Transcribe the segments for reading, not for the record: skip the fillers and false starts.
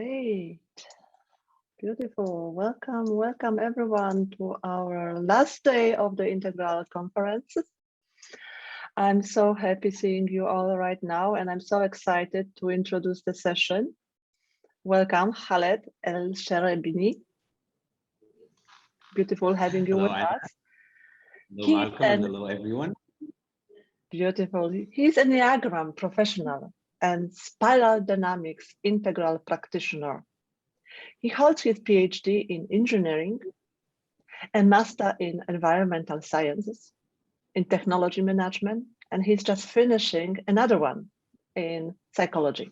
Great. Beautiful. Welcome everyone to our last day of the Integral Conference. I'm so happy seeing you all right now, and I'm so excited to introduce the session. Welcome, Khaled, ElSherbini. Beautiful having you with us. Hello, Malcolm, and hello, everyone. Beautiful. He's an Enneagram professional and spiral dynamics integral practitioner. He holds his PhD in engineering and master in environmental sciences, in technology management, and he's just finishing another one in psychology.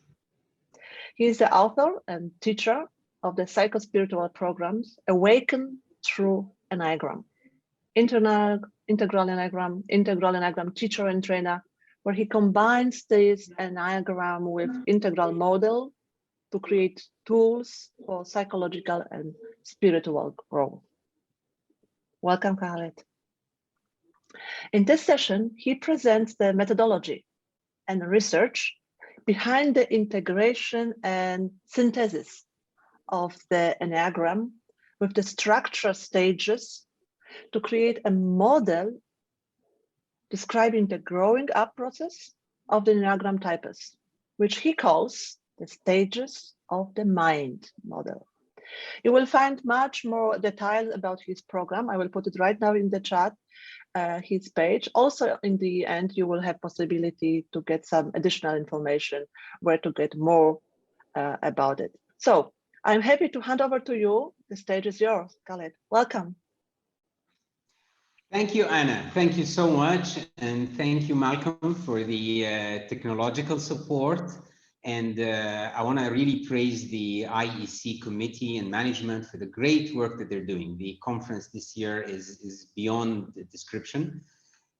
He is the author and teacher of the psychospiritual programs Awaken Through Enneagram, Integral Enneagram teacher and trainer, where he combines this Enneagram with integral model to create tools for psychological and spiritual growth. Welcome, Khaled. In this session, he presents the methodology and research behind the integration and synthesis of the Enneagram with the structure stages to create a model describing the growing up process of the Enneagram types, which he calls the stages of the mind model. You will find much more details about his program. I will put it right now in the chat, his page. Also, in the end, you will have possibility to get some additional information where to get more about it. So I'm happy to hand over to you. The stage is yours, Khaled. Welcome. Thank you, Anna. Thank you so much. And thank you, Malcolm, for the technological support. And I want to really praise the IEC committee and management for the great work that they're doing. The conference this year is beyond the description.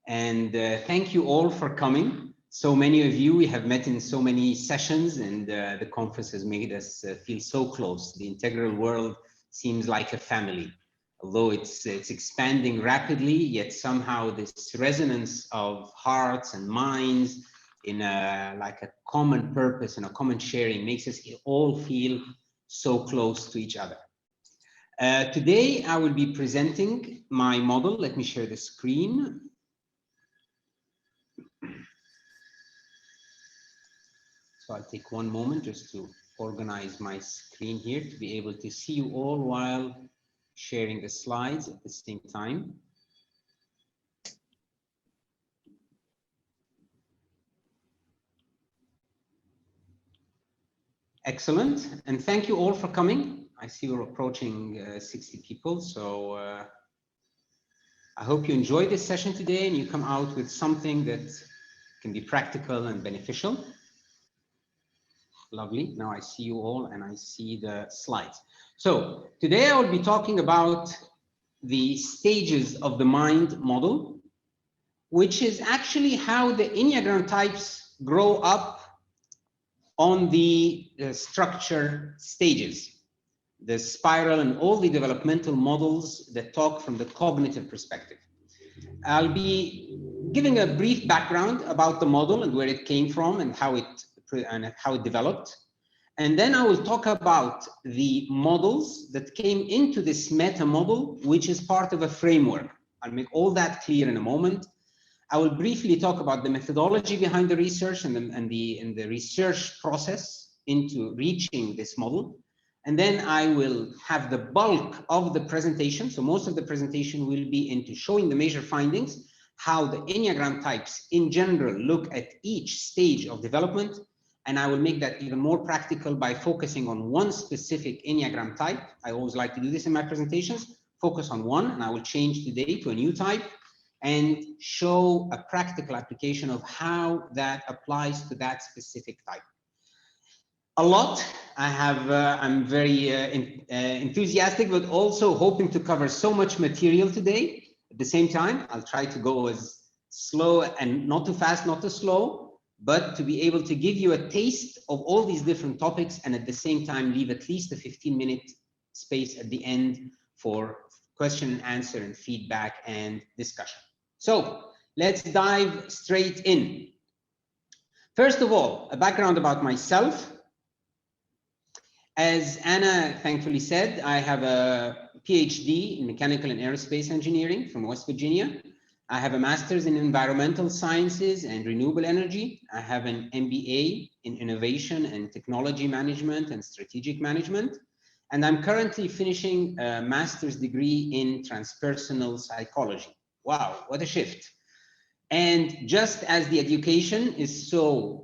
And thank you all for coming. So many of you, we have met in so many sessions, and the conference has made us feel so close. The integral world seems like a family. Although it's expanding rapidly, yet somehow this resonance of hearts and minds in like a common purpose and a common sharing makes us all feel so close to each other. Today, I will be presenting my model. Let me share the screen. So I'll take one moment just to organize my screen here to be able to see you all while sharing the slides at the same time. Excellent, and thank you all for coming. I see we're approaching 60 people, so I hope you enjoy this session today and you come out with something that can be practical and beneficial. Lovely, now I see you all and I see the slides. So today I will be talking about the stages of the mind model, which is actually how the Enneagram types grow up on the structure stages, the spiral and all the developmental models that talk from the cognitive perspective. I'll be giving a brief background about the model and where it came from and how it developed. And then I will talk about the models that came into this meta model, which is part of a framework. I'll make all that clear in a moment. I will briefly talk about the methodology behind the research and the research process into reaching this model. And then I will have the bulk of the presentation. So most of the presentation will be into showing the major findings, how the Enneagram types in general look at each stage of development. And I will make that even more practical by focusing on one specific Enneagram type. I always like to do this in my presentations, focus on one, and I will change today to a new type and show a practical application of how that applies to that specific type. A lot. I'm very enthusiastic, but also hoping to cover so much material today. At the same time, I'll try to go as slow and not too fast, not too slow, but to be able to give you a taste of all these different topics and at the same time leave at least a 15-minute space at the end for question and answer and feedback and discussion. So let's dive straight in. First of all, a background about myself. As Anna thankfully said, I have a PhD in mechanical and aerospace engineering from West Virginia. I have a master's in environmental sciences and renewable energy. I have an MBA in innovation and technology management and strategic management. And I'm currently finishing a master's degree in transpersonal psychology. Wow, what a shift. And just as the education is so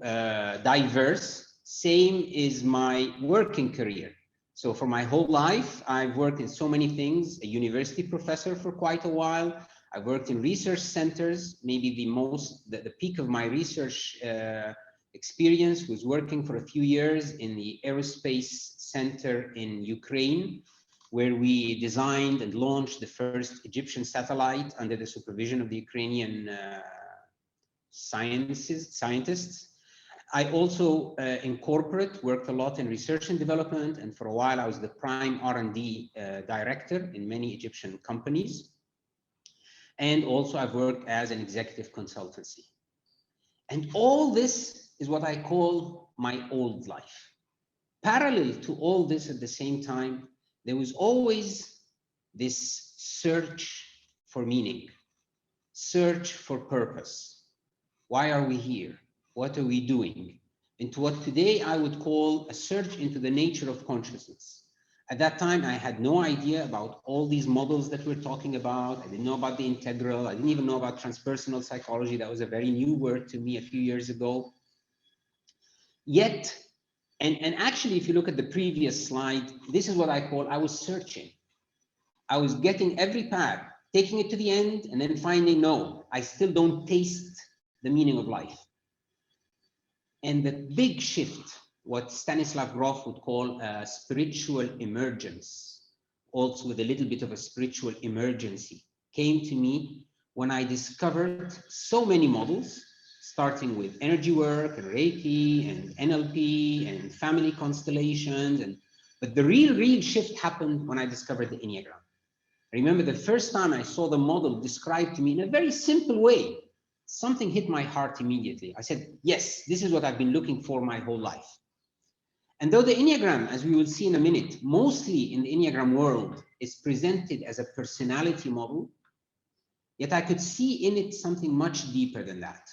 diverse, same is my working career. So for my whole life, I've worked in so many things, a university professor for quite a while. I've worked in research centers. Maybe the peak of my research experience was working for a few years in the aerospace center in Ukraine, where we designed and launched the first Egyptian satellite under the supervision of the Ukrainian scientists. I also in corporate worked a lot in research and development, and for a while I was the prime R&D director in many Egyptian companies. And also I've worked as an executive consultancy. And all this is what I call my old life. Parallel to all this at the same time, there was always this search for meaning, search for purpose. Why are we here? What are we doing? Into what today I would call a search into the nature of consciousness. At that time, I had no idea about all these models that we're talking about. I didn't know about the integral. I didn't even know about transpersonal psychology. That was a very new word to me a few years ago. Yet, and actually, if you look at the previous slide, this is what I call, I was searching. I was getting every path, taking it to the end, and then finding, no, I still don't taste the meaning of life. And the big shift, what Stanislav Grof would call a spiritual emergence, also with a little bit of a spiritual emergency, came to me when I discovered so many models, starting with energy work and Reiki and NLP and family constellations. But the real shift happened when I discovered the Enneagram. I remember the first time I saw the model described to me in a very simple way. Something hit my heart immediately. I said, yes, this is what I've been looking for my whole life. And though the Enneagram, as we will see in a minute, mostly in the Enneagram world is presented as a personality model, yet I could see in it something much deeper than that.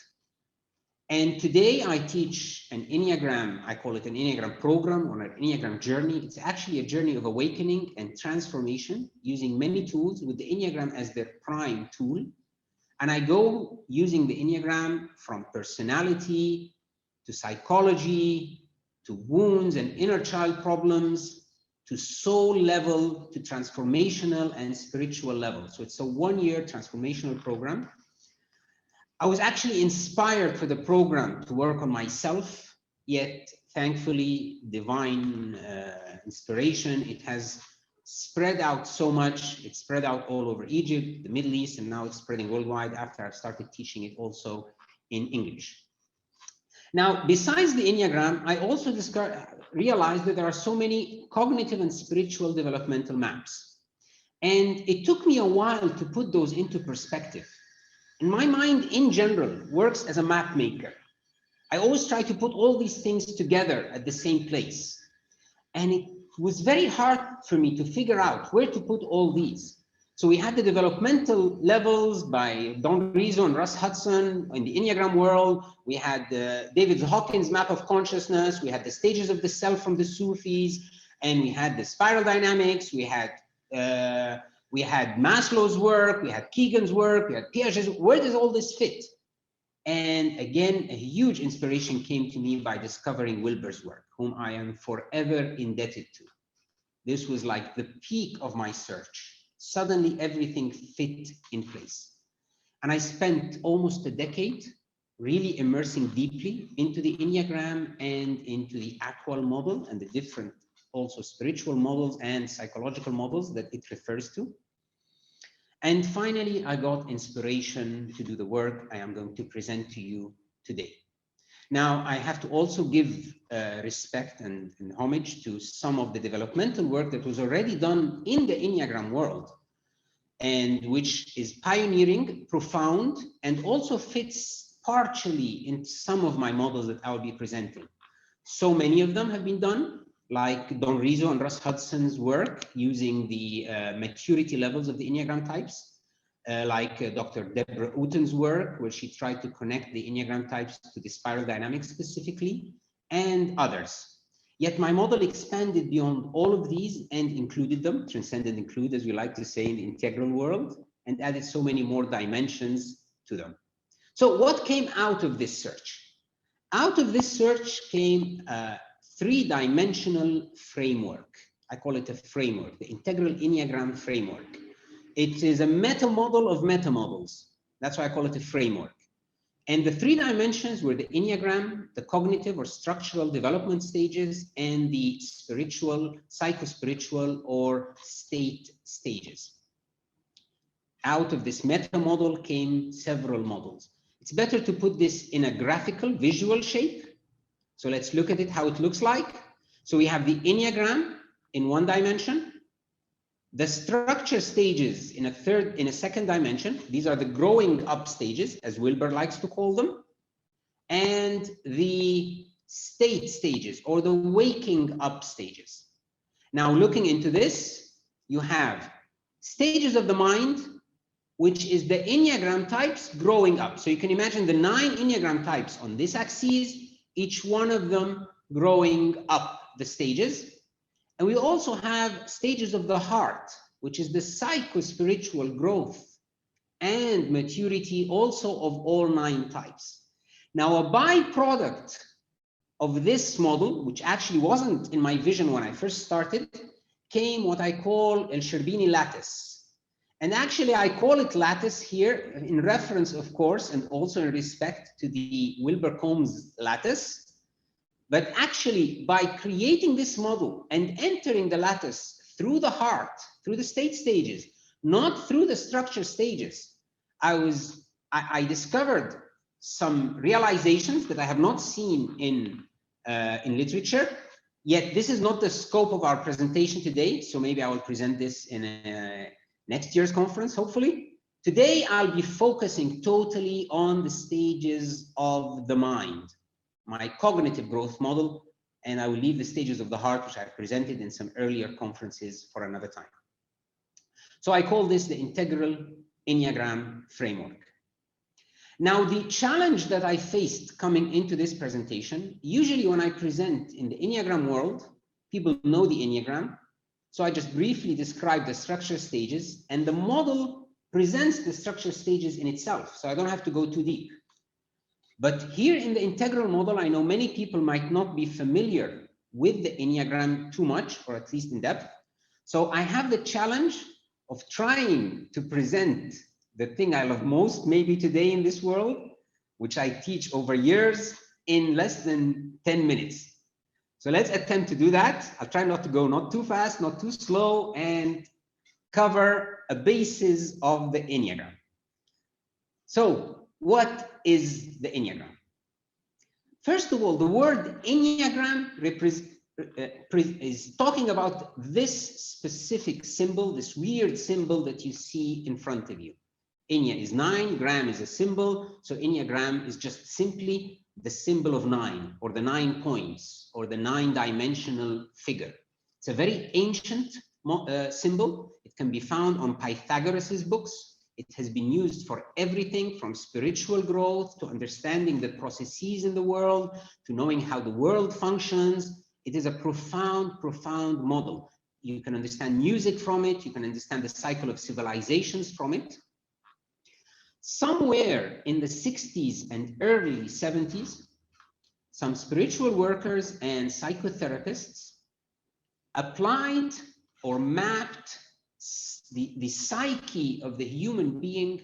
And today I teach an Enneagram, I call it an Enneagram program or an Enneagram journey. It's actually a journey of awakening and transformation using many tools with the Enneagram as their prime tool. And I go using the Enneagram from personality to psychology, to wounds and inner child problems, to soul level, to transformational and spiritual level. So it's a one-year transformational program. I was actually inspired for the program to work on myself, yet thankfully, divine inspiration, it has spread out so much. It's spread out all over Egypt, the Middle East, and now it's spreading worldwide after I've started teaching it also in English. Now, besides the Enneagram, I also realized that there are so many cognitive and spiritual developmental maps. And it took me a while to put those into perspective. And my mind in general works as a map maker. I always try to put all these things together at the same place. And it was very hard for me to figure out where to put all these. So we had the developmental levels by Don Rizzo and Russ Hudson in the Enneagram world. We had David Hawkins' map of consciousness. We had the stages of the self from the Sufis, and we had the spiral dynamics. We had Maslow's work. We had Keegan's work. We had Piaget's. Where does all this fit? And again, a huge inspiration came to me by discovering Wilber's work, whom I am forever indebted to. This was like the peak of my search. Suddenly everything fit in place. And I spent almost a decade really immersing deeply into the Enneagram and into the Aqual model and the different also spiritual models and psychological models that it refers to. And finally, I got inspiration to do the work I am going to present to you today. Now, I have to also give respect and homage to some of the developmental work that was already done in the Enneagram world, and which is pioneering, profound, and also fits partially in some of my models that I will be presenting. So many of them have been done, like Don Rizzo and Russ Hudson's work using the maturity levels of the Enneagram types, like Dr. Deborah Uten's work, where she tried to connect the Enneagram types to the spiral dynamics specifically, and others. Yet my model expanded beyond all of these and included them, transcend and include, as we like to say in the integral world, and added so many more dimensions to them. So what came out of this search? Out of this search came a three-dimensional framework. I call it a framework, the Integral Enneagram Framework. It is a meta-model of meta-models. That's why I call it a framework. And the three dimensions were the Enneagram, the cognitive or structural development stages, and the spiritual, psycho-spiritual or state stages. Out of this meta-model came several models. It's better to put this in a graphical, visual shape. So let's look at it, how it looks like. So we have the Enneagram in one dimension, the structure stages in a second dimension. These are the growing up stages, as Wilber likes to call them, and the state stages or the waking up stages. Now, looking into this, you have stages of the mind, which is the Enneagram types growing up. So you can imagine the 9 Enneagram types on this axis, each one of them growing up the stages. And we also have stages of the heart, which is the psycho-spiritual growth and maturity also of all 9 types. Now, a byproduct of this model, which actually wasn't in my vision when I first started, came what I call ElSherbini lattice. And actually, I call it lattice here in reference, of course, and also in respect to the Wilber-Combs lattice. But actually, by creating this model and entering the lattice through the heart, through the state stages, not through the structure stages, I discovered some realizations that I have not seen in literature. Yet this is not the scope of our presentation today, so maybe I will present this in next year's conference, hopefully. Today, I'll be focusing totally on the stages of the mind, my cognitive growth model, and I will leave the stages of the heart, which I presented in some earlier conferences, for another time. So I call this the Integral Enneagram Framework. Now, the challenge that I faced coming into this presentation, usually when I present in the Enneagram world, people know the Enneagram. So I just briefly describe the structure stages, and the model presents the structure stages in itself. So I don't have to go too deep. But here in the integral model, I know many people might not be familiar with the Enneagram too much, or at least in depth. So I have the challenge of trying to present the thing I love most, maybe today in this world, which I teach over years, in less than 10 minutes. So let's attempt to do that. I'll try not to go not too fast, not too slow, and cover a basis of the Enneagram. So what is the Enneagram? First of all, the word Enneagram is talking about this specific symbol, this weird symbol that you see in front of you. Ennea is 9, gram is a symbol, so Enneagram is just simply the symbol of 9, or the 9 points, or the 9-dimensional figure. It's a very ancient symbol. It can be found on Pythagoras's books. It has been used for everything from spiritual growth to understanding the processes in the world, to knowing how the world functions. It is a profound, profound model. You can understand music from it. You can understand the cycle of civilizations from it. Somewhere in the 60s and early 70s, some spiritual workers and psychotherapists applied or mapped the psyche of the human being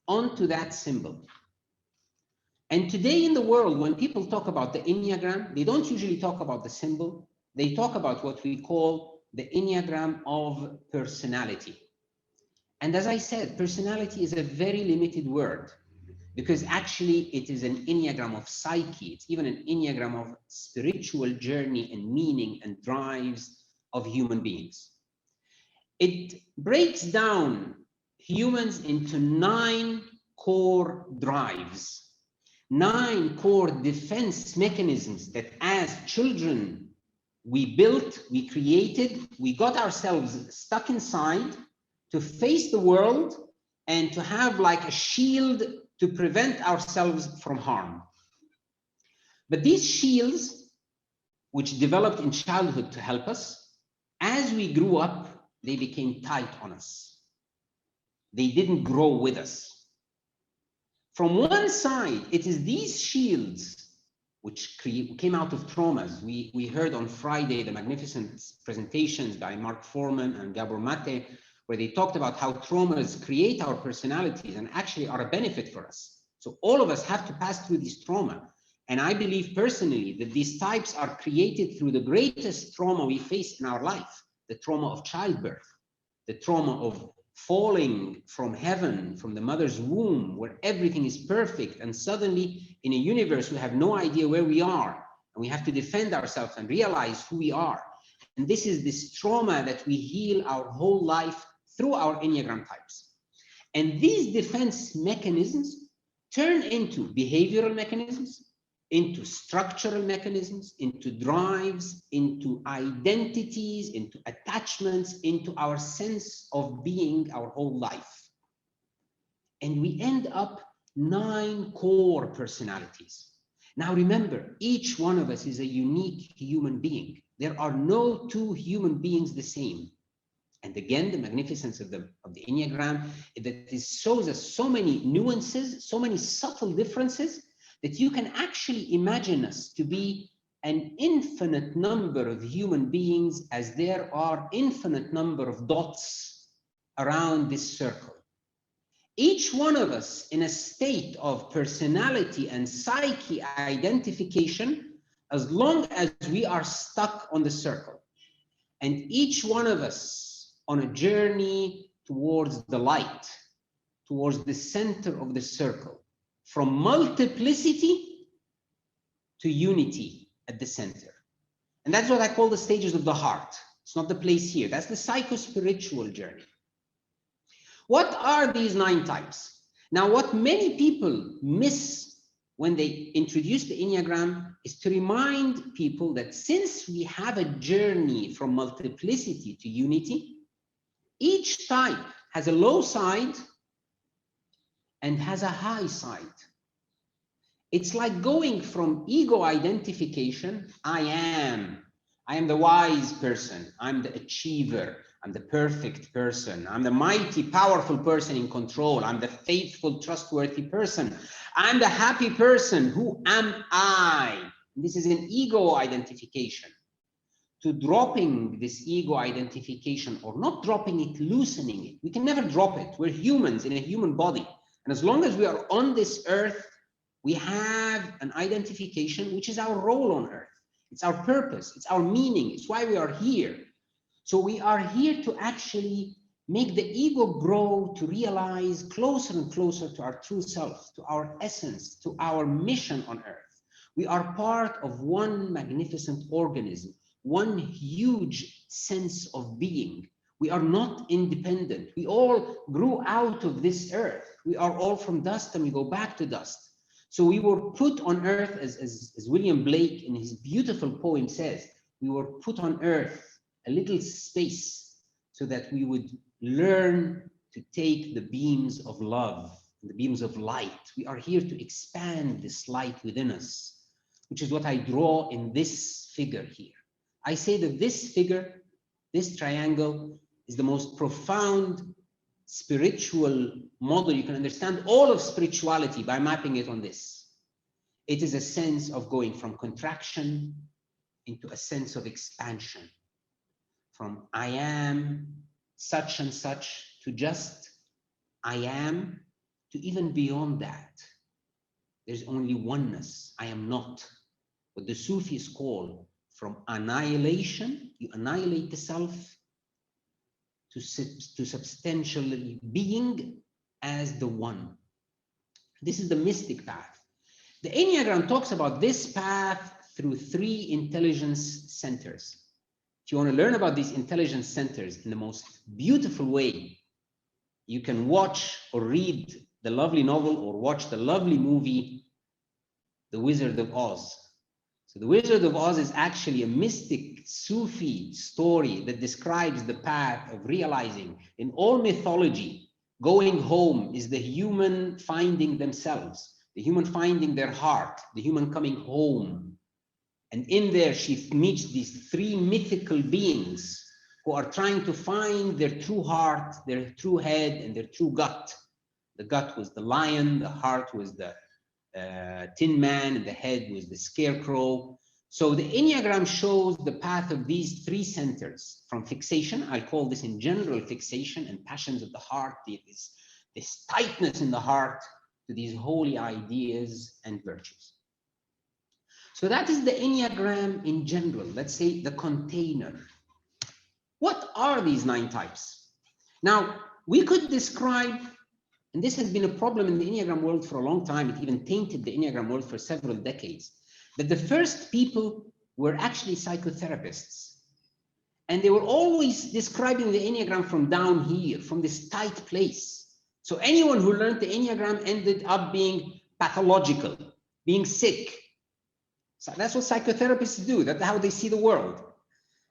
onto that symbol. And today in the world, when people talk about the Enneagram, they don't usually talk about the symbol. They talk about what we call the Enneagram of personality. And as I said, personality is a very limited word, because actually it is an Enneagram of psyche. It's even an Enneagram of spiritual journey and meaning and drives of human beings. It breaks down humans into 9 core drives, 9 core defense mechanisms that as children we built, we created, we got ourselves stuck inside to face the world and to have like a shield to prevent ourselves from harm. But these shields, which developed in childhood to help us, as we grew up, they became tight on us. They didn't grow with us. From one side, it is these shields which came out of traumas. We heard on Friday the magnificent presentations by Mark Foreman and Gabor Mate, where they talked about how traumas create our personalities and actually are a benefit for us. So all of us have to pass through this trauma. And I believe personally that these types are created through the greatest trauma we face in our life, the trauma of childbirth, the trauma of falling from heaven, from the mother's womb, where everything is perfect, and suddenly in a universe we have no idea where we are, and we have to defend ourselves and realize who we are. And this is this trauma that we heal our whole life through our Enneagram types. And these defense mechanisms turn into behavioral mechanisms, into structural mechanisms, into drives, into identities, into attachments, into our sense of being our whole life. And we end up 9 core personalities. Now remember, each one of us is a unique human being. There are no 2 human beings the same. And again, the magnificence of the Enneagram is that it shows us so many nuances, so many subtle differences, that you can actually imagine us to be an infinite number of human beings, as there are infinite number of dots around this circle. Each one of us in a state of personality and psyche identification, as long as we are stuck on the circle. And each one of us on a journey towards the light, towards the center of the circle, from multiplicity to unity at the center. And that's what I call the stages of the heart. It's not the place here. That's the psycho-spiritual journey. What are these 9 types? Now, what many people miss when they introduce the Enneagram is to remind people that since we have a journey from multiplicity to unity, each type has a low side and has a high side. It's like going from ego identification, I am the wise person, I'm the achiever, I'm the perfect person, I'm the mighty, powerful person in control, I'm the faithful, trustworthy person, I'm the happy person, who am I? This is an ego identification. To dropping this ego identification, or not dropping it, loosening it. We can never drop it. We're humans in a human body. And as long as we are on this earth, we have an identification, which is our role on earth. It's our purpose, it's our meaning, it's why we are here. So we are here to actually make the ego grow, to realize closer and closer to our true self, to our essence, to our mission on earth. We are part of one magnificent organism, one huge sense of being. We are not independent. We all grew out of this earth. We are all from dust and we go back to dust. So we were put on earth, as William Blake in his beautiful poem says, we were put on earth, a little space, so that we would learn to take the beams of love, the beams of light. We are here to expand this light within us, which is what I draw in this figure here. I say that this figure, this triangle, is the most profound spiritual model. You can understand all of spirituality by mapping it on this. It is a sense of going from contraction into a sense of expansion, from I am such and such to just I am, to even beyond that. There's only oneness. I am not. What the Sufis call from annihilation, you annihilate the self, to substantially being as the one. This is the mystic path. The Enneagram talks about this path through 3 intelligence centers. If you want to learn about these intelligence centers in the most beautiful way, you can watch or read the lovely novel or watch the lovely movie, The Wizard of Oz. So The Wizard of Oz is actually a mystic Sufi story that describes the path of realizing. In all mythology, going home is the human finding themselves, the human finding their heart, the human coming home. And in there, she meets these three mythical beings who are trying to find their true heart, their true head, and their true gut. The gut was the lion, the heart was the tin man, and the head was the scarecrow. So the Enneagram shows the path of these three centers, from fixation, I'll call this in general fixation and passions of the heart, this tightness in the heart, to these holy ideas and virtues. So that is the Enneagram in general, let's say the container. What are these 9 types? Now, we could describe, and this has been a problem in the Enneagram world for a long time, it even tainted the Enneagram world for several decades, that the first people were actually psychotherapists. And they were always describing the Enneagram from down here, from this tight place. So anyone who learned the Enneagram ended up being pathological, being sick. So that's what psychotherapists do. That's how they see the world.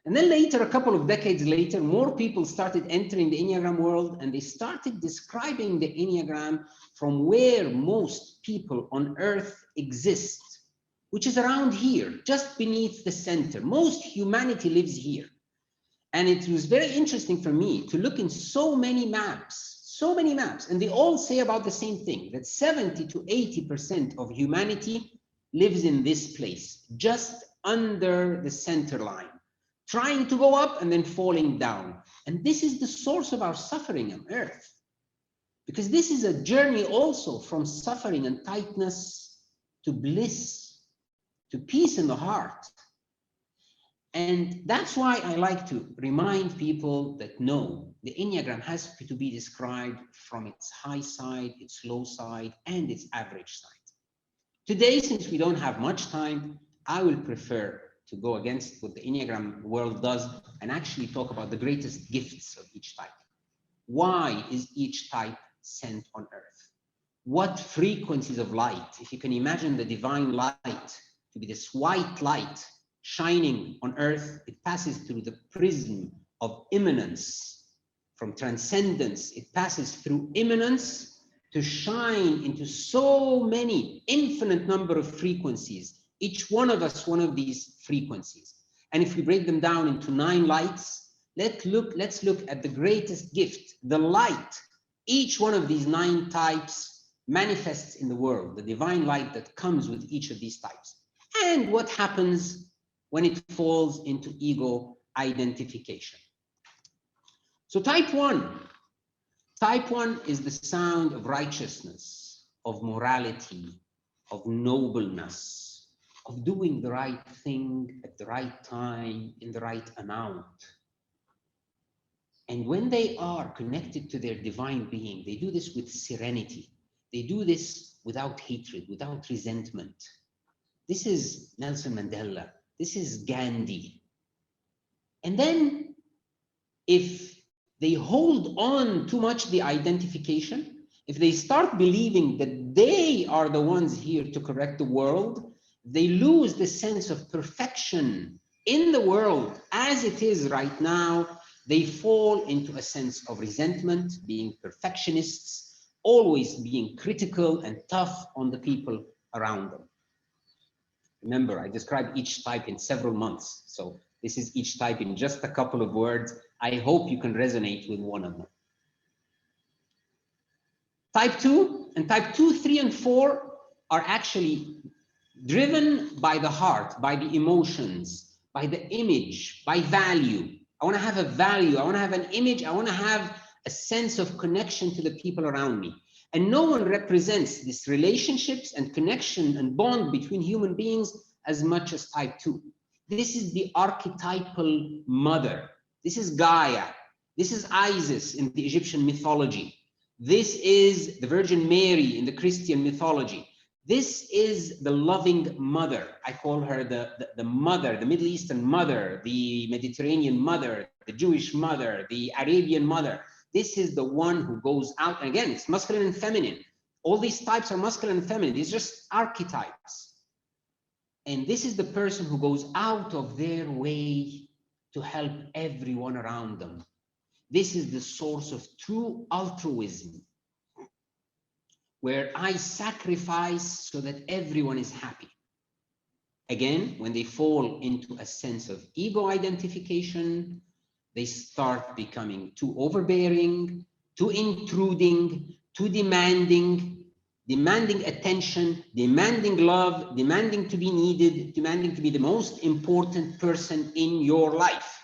And then later, a couple of decades later, more people started entering the Enneagram world, and they started describing the Enneagram from where most people on Earth exist, which is around here, just beneath the center. Most humanity lives here. And it was very interesting for me to look in so many maps, and they all say about the same thing, that 70 to 80% of humanity lives in this place, just under the center line, trying to go up and then falling down. And this is the source of our suffering on Earth, because this is a journey also from suffering and tightness to bliss, to peace in the heart. And that's why I like to remind people that no, the Enneagram has to be described from its high side, its low side, and its average side. Today, since we don't have much time, I will prefer to go against what the Enneagram world does and actually talk about the greatest gifts of each type. Why is each type sent on Earth? What frequencies of light? If you can imagine the divine light to be this white light shining on Earth, it passes through the prism of immanence. From transcendence, it passes through immanence to shine into so many infinite number of frequencies, each one of us one of these frequencies. And if we break them down into 9 lights, let's look at the greatest gift, the light. Each one of these 9 types manifests in the world, the divine light that comes with each of these types. And what happens when it falls into ego identification. So type 1. Type 1 is the sound of righteousness, of morality, of nobleness, of doing the right thing at the right time, in the right amount. And when they are connected to their divine being, they do this with serenity. They do this without hatred, without resentment. This is Nelson Mandela. This is Gandhi. And then if they hold on too much the identification, if they start believing that they are the ones here to correct the world, they lose the sense of perfection in the world as it is right now. They fall into a sense of resentment, being perfectionists, always being critical and tough on the people around them. Remember, I described each type in several months. So this is each type in just a couple of words. I hope you can resonate with one of them. Type 2 and type 2, 3, and 4 are actually driven by the heart, by the emotions, by the image, by value. I want to have a value. I want to have an image. I want to have a sense of connection to the people around me. And no one represents these relationships and connection and bond between human beings as much as type 2. This is the archetypal mother. This is Gaia. This is Isis in the Egyptian mythology. This is the Virgin Mary in the Christian mythology. This is the loving mother. I call her the mother, the Middle Eastern mother, the Mediterranean mother, the Jewish mother, the Arabian mother. This is the one who goes out. And again, it's masculine and feminine. All these types are masculine and feminine. These are just archetypes. And this is the person who goes out of their way to help everyone around them. This is the source of true altruism, where I sacrifice so that everyone is happy. Again, when they fall into a sense of ego identification, they start becoming too overbearing, too intruding, too demanding, demanding attention, demanding love, demanding to be needed, demanding to be the most important person in your life,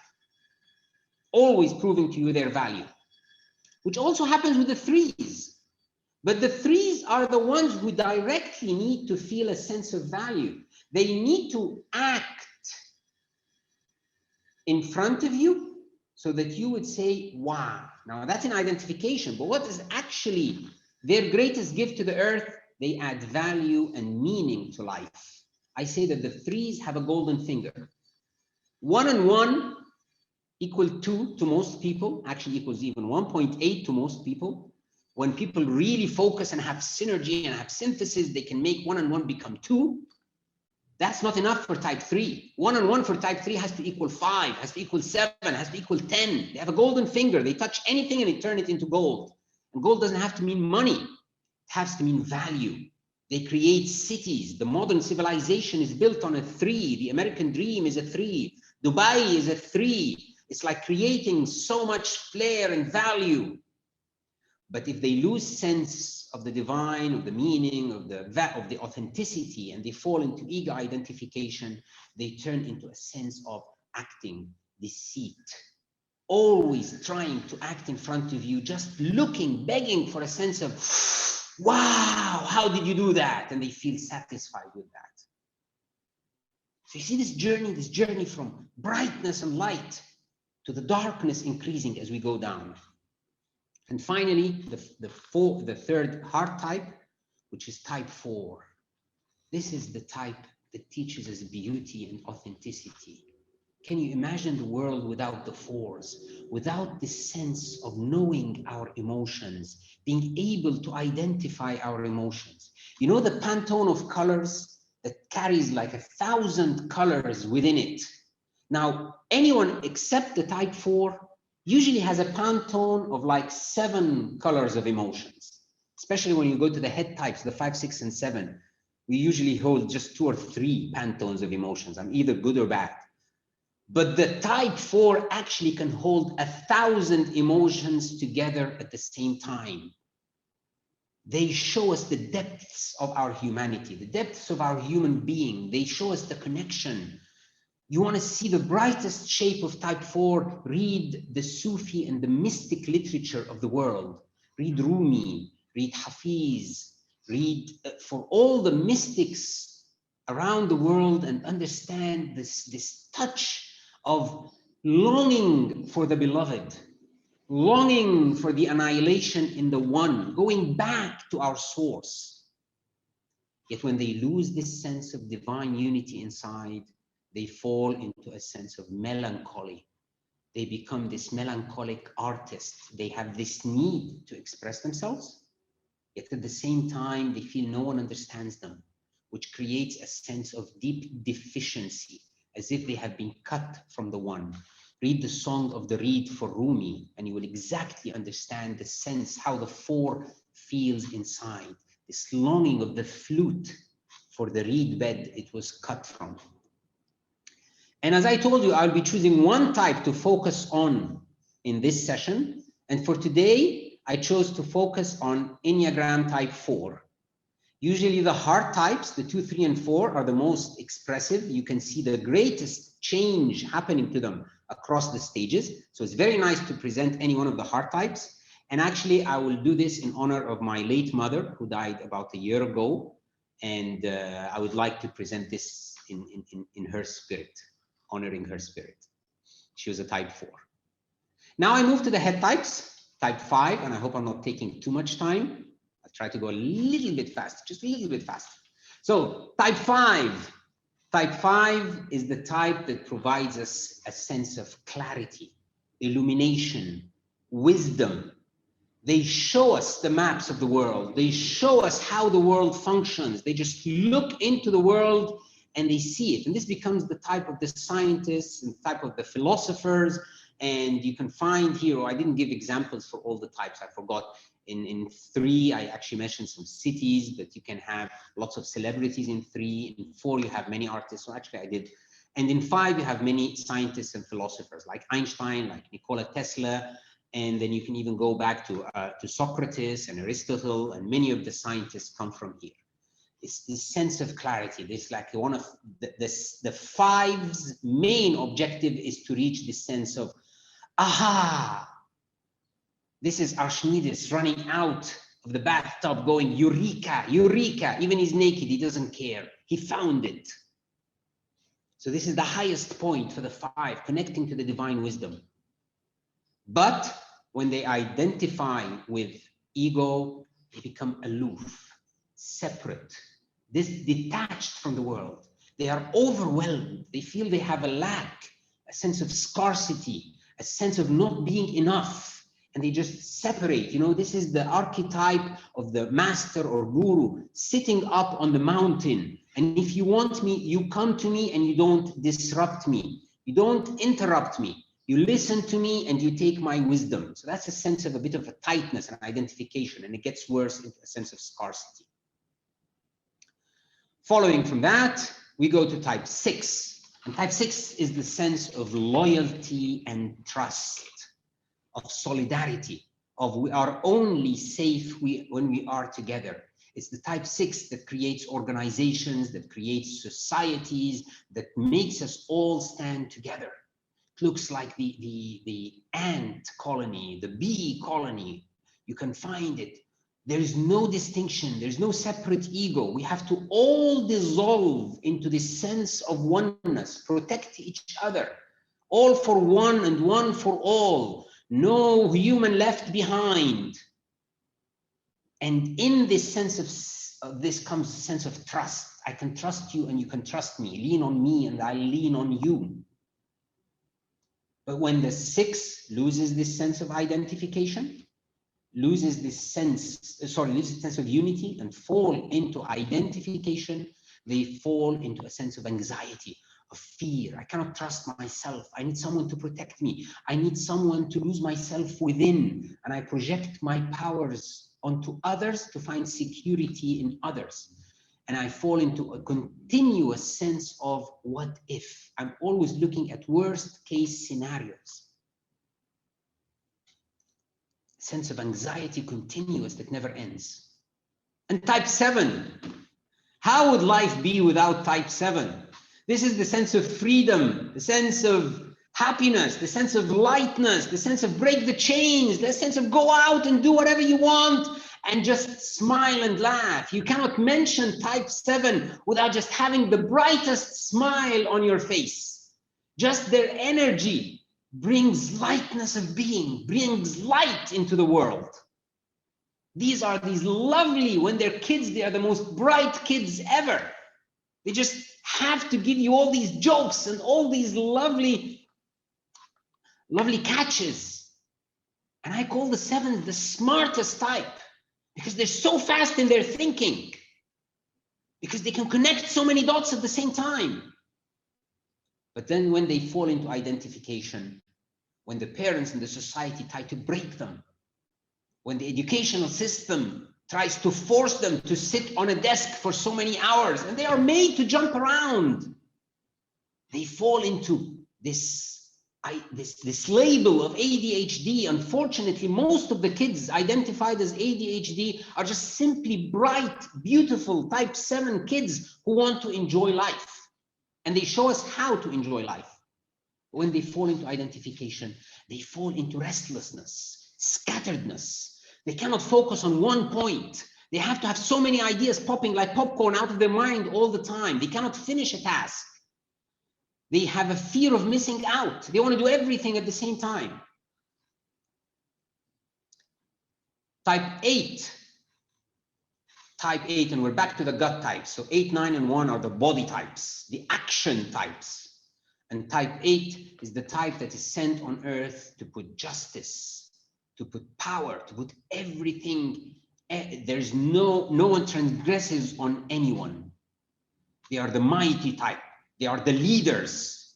always proving to you their value, which also happens with the threes. But the threes are the ones who directly need to feel a sense of value. They need to act in front of you so that you would say, wow. Now that's an identification, but what is actually their greatest gift to the earth? They add value and meaning to life. I say that the threes have a golden finger. 1 and 1 equal 2 to most people, actually equals even 1.8 to most people. When people really focus and have synergy and have synthesis, they can make 1 and 1 become 2. That's not enough for type 3. 1 and 1 for type 3 has to equal 5, has to equal 7, has to equal 10. They have a golden finger. They touch anything and they turn it into gold. And gold doesn't have to mean money. It has to mean value. They create cities. The modern civilization is built on a 3. The American dream is a 3. Dubai is a 3. It's like creating so much flair and value. But if they lose sense of the divine, of the meaning, of the authenticity, and they fall into ego identification, they turn into a sense of acting, deceit, always trying to act in front of you, just looking, begging for a sense of, wow, how did you do that? And they feel satisfied with that. So you see this journey from brightness and light to the darkness increasing as we go down. And finally, the third heart type, which is type 4. This is the type that teaches us beauty and authenticity. Can you imagine the world without the 4s, without this sense of knowing our emotions, being able to identify our emotions? You know the Pantone of colors that carries like 1,000 colors within it. Now, anyone except the type 4 usually has a Pantone of like 7 colors of emotions, especially when you go to the head types, the 5, 6, and 7. We usually hold just 2 or 3 Pantones of emotions. I'm either good or bad. But the type 4 actually can hold 1,000 emotions together at the same time. They show us the depths of our humanity, the depths of our human being. They show us the connection. You want to see the brightest shape of type 4, read the Sufi and the mystic literature of the world. Read Rumi, read Hafiz, read for all the mystics around the world and understand this touch of longing for the beloved, longing for the annihilation in the one, going back to our source. Yet when they lose this sense of divine unity inside, they fall into a sense of melancholy. They become this melancholic artist. They have this need to express themselves, yet at the same time, they feel no one understands them, which creates a sense of deep deficiency, as if they have been cut from the one. Read the Song of the Reed for Rumi, and you will exactly understand the sense, how the 4 feels inside, this longing of the flute for the reed bed it was cut from. And as I told you, I'll be choosing one type to focus on in this session. And for today, I chose to focus on Enneagram type 4. Usually the heart types, the 2, 3, and 4 are the most expressive. You can see the greatest change happening to them across the stages. So it's very nice to present any one of the heart types. And actually, I will do this in honor of my late mother, who died about a year ago. And I would like to present this in her spirit, honoring her spirit. She was a type 4. Now I move to the head types, type 5, and I hope I'm not taking too much time. I'll try to go a little bit fast, just a little bit fast. So type 5. Type 5 is the type that provides us a sense of clarity, illumination, wisdom. They show us the maps of the world. They show us how the world functions. They just look into the world and they see it. And this becomes the type of the scientists and type of the philosophers. And you can find here, I didn't give examples for all the types, I forgot. In 3, I actually mentioned some cities, but you can have lots of celebrities in 3. In 4, you have many artists. So actually I did. And in 5, you have many scientists and philosophers like Einstein, like Nikola Tesla. And then you can even go back to Socrates and Aristotle, and many of the scientists come from here. It's this sense of clarity. This like one of the 5's main objective is to reach this sense of, aha, this is Archimedes running out of the bathtub going, eureka, eureka. Even he's naked, he doesn't care. He found it. So this is the highest point for the 5, connecting to the divine wisdom. But when they identify with ego, they become aloof, separate, detached from the world. They are overwhelmed. They feel they have a lack, a sense of scarcity, a sense of not being enough. And they just separate. You know, this is the archetype of the master or guru sitting up on the mountain. And if you want me, you come to me and you don't disrupt me. You don't interrupt me. You listen to me and you take my wisdom. So that's a sense of a bit of a tightness and identification, and it gets worse into a sense of scarcity. Following from that, we go to type 6. And type 6 is the sense of loyalty and trust, of solidarity, of we are only safe when we are together. It's the type 6 that creates organizations, that creates societies, that makes us all stand together. It looks like the ant colony, the bee colony. You can find it. There is no distinction. There's no separate ego. We have to all dissolve into this sense of oneness, protect each other, all for one and one for all. No human left behind. And in this sense of this comes a sense of trust. I can trust you and you can trust me. Lean on me and I lean on you. But when the 6 loses this sense of identification, loses this sense of unity and fall into identification, they fall into a sense of anxiety, of fear. I cannot trust myself. I need someone to protect me. I need someone to lose myself within, and I project my powers onto others to find security in others. And I fall into a continuous sense of what if. I'm always looking at worst case scenarios. Sense of anxiety continuous that never ends. And type 7. How would life be without type 7? This is the sense of freedom, the sense of happiness, the sense of lightness, the sense of break the chains, the sense of go out and do whatever you want and just smile and laugh. You cannot mention type 7 without just having the brightest smile on your face. Just their energy brings lightness of being, brings light into the world. These are these lovely, when they're kids, they are the most bright kids ever. They just have to give you all these jokes and all these lovely catches. And I call the 7 the smartest type because they're so fast in their thinking, because they can connect so many dots at the same time. But then when they fall into identification, when the parents and the society try to break them, when the educational system tries to force them to sit on a desk for so many hours, and they are made to jump around, they fall into this label of ADHD. Unfortunately, most of the kids identified as ADHD are just simply bright, beautiful type 7 kids who want to enjoy life. And they show us how to enjoy life. When they fall into identification, they fall into restlessness, scatteredness. They cannot focus on one point. They have to have so many ideas popping like popcorn out of their mind all the time. They cannot finish a task. They have a fear of missing out. They want to do everything at the same time. Type 8, and we're back to the gut types. So 8, 9, and 1 are the body types, the action types. And type 8 is the type that is sent on earth to put justice, to put power, to put everything. There's no one transgresses on anyone. They are the mighty type. They are the leaders.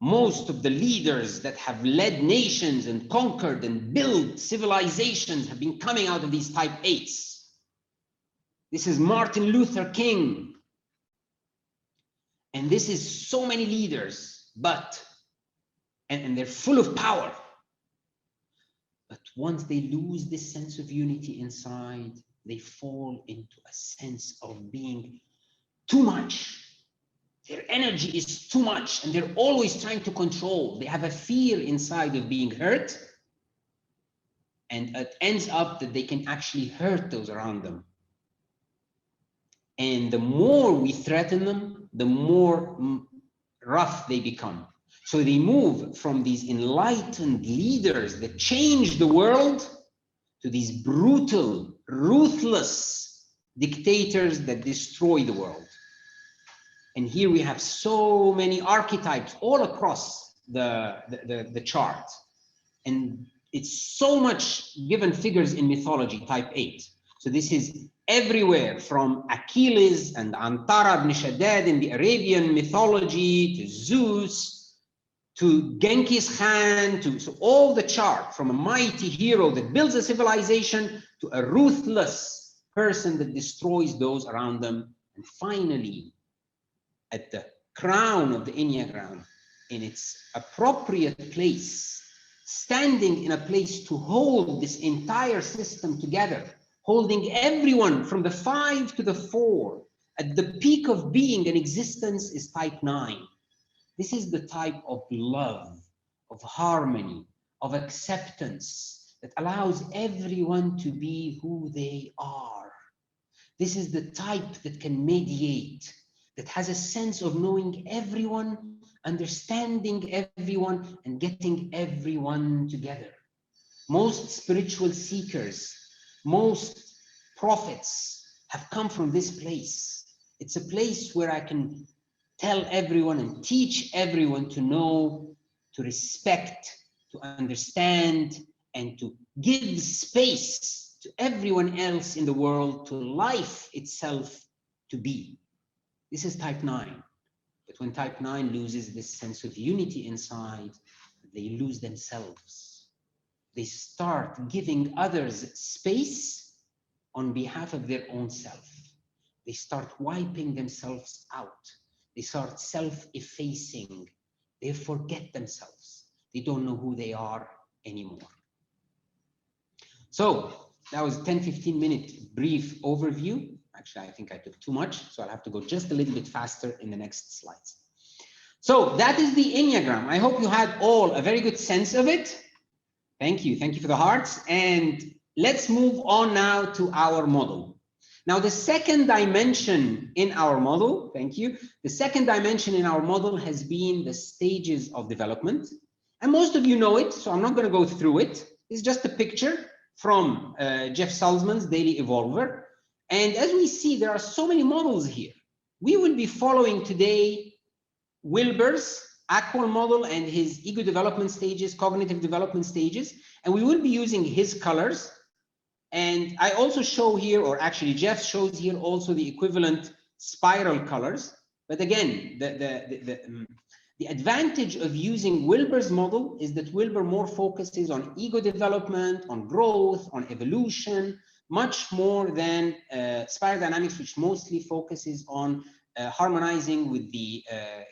Most of the leaders that have led nations and conquered and built civilizations have been coming out of these type 8s. This is Martin Luther King. And this is so many leaders, and they're full of power. But once they lose this sense of unity inside, they fall into a sense of being too much. Their energy is too much, and they're always trying to control. They have a fear inside of being hurt, and it ends up that they can actually hurt those around them. And the more we threaten them, the more rough they become. So they move from these enlightened leaders that change the world to these brutal, ruthless dictators that destroy the world. And here we have so many archetypes all across the chart. And it's so much given figures in mythology, type 8. So this is everywhere from Achilles and Antara ibn Shaddad in the Arabian mythology to Zeus, to Genghis Khan, so all the chart, from a mighty hero that builds a civilization to a ruthless person that destroys those around them. And finally, at the crown of the Enneagram, in its appropriate place, standing in a place to hold this entire system together, holding everyone from the 5 to the 4, at the peak of being and existence, is type 9. This is the type of love, of harmony, of acceptance that allows everyone to be who they are. This is the type that can mediate, that has a sense of knowing everyone, understanding everyone, and getting everyone together. Most spiritual seekers, most prophets have come from this place. It's a place where I can tell everyone and teach everyone to know, to respect, to understand, and to give space to everyone else in the world, to life itself to be. This is type 9. But when type 9 loses this sense of unity inside, they lose themselves. They start giving others space on behalf of their own self. They start wiping themselves out. They start self-effacing. They forget themselves. They don't know who they are anymore. So that was a 10-15 minute brief overview. Actually, I think I took too much, so I'll have to go just a little bit faster in the next slides. So that is the Enneagram. I hope you had all a very good sense of it. Thank you. Thank you for the hearts. And let's move on now to our model. Now, the second dimension in our model, thank you. The second dimension in our model has been the stages of development. And most of you know it, so I'm not going to go through it. It's just a picture from Jeff Salzman's Daily Evolver. And as we see, there are so many models here. We will be following today Wilber's Aqual model and his ego development stages, cognitive development stages. And we will be using his colors. And I also show here, or actually Jeff shows here also the equivalent spiral colors. But again, the advantage of using Wilber's model is that Wilber more focuses on ego development, on growth, on evolution, much more than spiral dynamics, which mostly focuses on harmonizing with the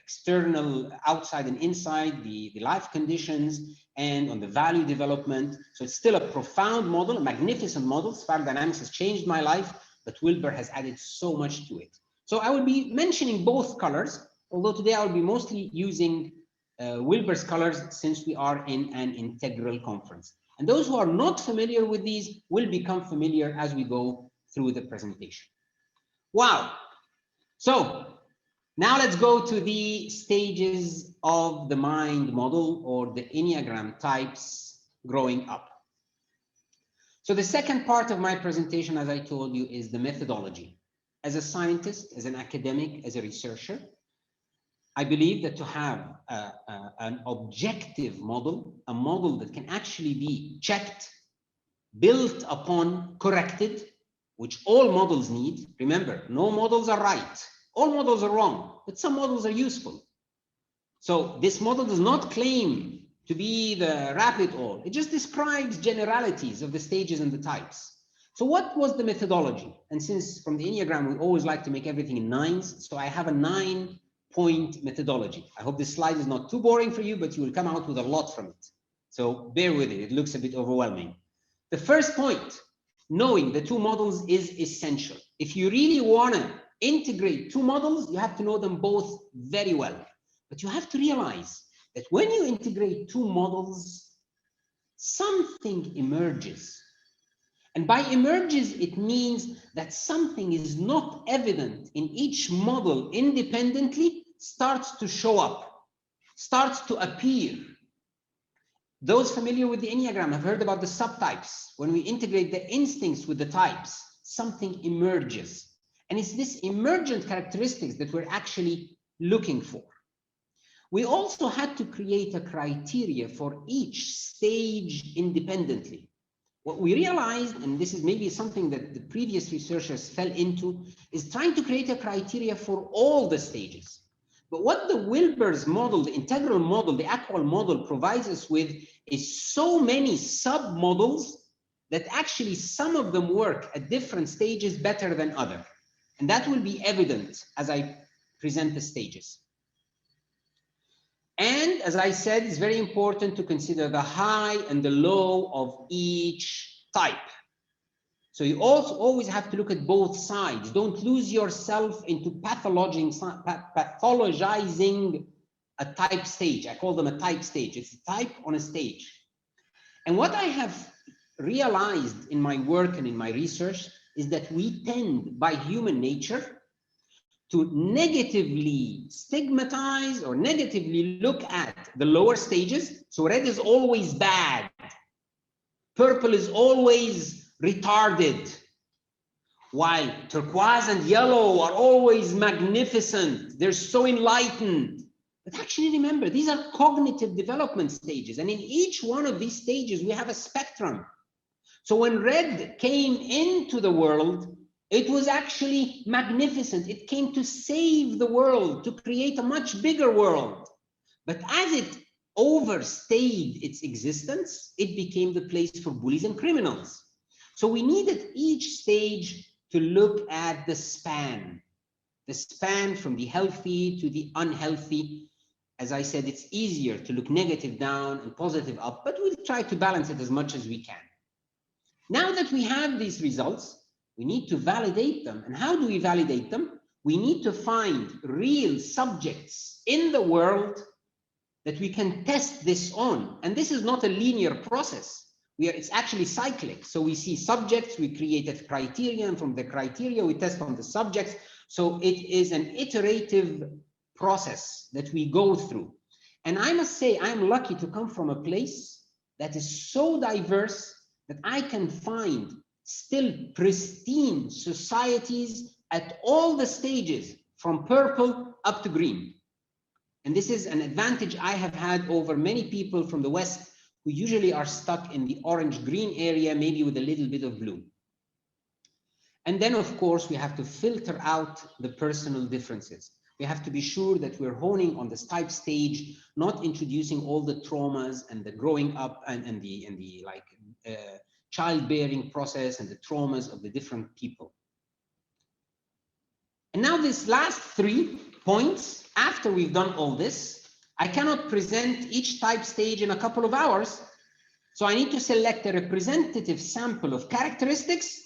external, outside and inside, the life conditions, and on the value development. So it's still a profound model, a magnificent model. Spiral dynamics has changed my life, but Wilber has added so much to it. So I will be mentioning both colors, although today I will be mostly using Wilber's colors since we are in an integral conference. And those who are not familiar with these will become familiar as we go through the presentation. Wow. So now let's go to the stages of the mind model, or the Enneagram types growing up. So the second part of my presentation, as I told you, is the methodology. As a scientist, as an academic, as a researcher, I believe that to have an objective model, a model that can actually be checked, built upon, corrected, which all models need. Remember, no models are right. All models are wrong, but some models are useful. So this model does not claim to be the wrap-it-all. It just describes generalities of the stages and the types. So what was the methodology? And since from the Enneagram, we always like to make everything in 9s, so I have a 9-point methodology. I hope this slide is not too boring for you, but you will come out with a lot from it. So bear with it, it looks a bit overwhelming. The first point, knowing the two models is essential. If you really want to integrate two models, you have to know them both very well. But you have to realize that when you integrate two models, something emerges. And by emerges, it means that something is not evident in each model independently, starts to show up, starts to appear. Those familiar with the Enneagram have heard about the subtypes. When we integrate the instincts with the types, something emerges. And it's this emergent characteristics that we're actually looking for. We also had to create a criteria for each stage independently. What we realized, and this is maybe something that the previous researchers fell into, is trying to create a criteria for all the stages. But what the Wilber's model, the integral model, the actual model provides us with is so many sub-models that actually some of them work at different stages better than others. And that will be evident as I present the stages. And as I said, it's very important to consider the high and the low of each type. So you also always have to look at both sides. Don't lose yourself into pathologizing a type stage. I call them a type stage. It's a type on a stage. And what I have realized in my work and in my research is that we tend, by human nature, to negatively stigmatize or negatively look at the lower stages. So red is always bad. Purple is always retarded. While turquoise and yellow are always magnificent. They're so enlightened. But actually remember, these are cognitive development stages. And in each one of these stages, we have a spectrum. So when red came into the world, it was actually magnificent. It came to save the world, to create a much bigger world. But as it overstayed its existence, it became the place for bullies and criminals. So we needed each stage to look at the span from the healthy to the unhealthy. As I said, it's easier to look negative down and positive up, but we'll try to balance it as much as we can. Now that we have these results, we need to validate them. And how do we validate them? We need to find real subjects in the world that we can test this on. And this is not a linear process. It's actually cyclic. So we see subjects, we create a criteria, and from the criteria, we test on the subjects. So it is an iterative process that we go through. And I must say, I'm lucky to come from a place that is so diverse that I can find still pristine societies at all the stages, from purple up to green. And this is an advantage I have had over many people from the West who usually are stuck in the orange-green area, maybe with a little bit of blue. And then, of course, we have to filter out the personal differences. We have to be sure that we're honing on this type stage, not introducing all the traumas and the growing up and the childbearing process and the traumas of the different people. And now this last 3 points, after we've done all this, I cannot present each type stage in a couple of hours. So I need to select a representative sample of characteristics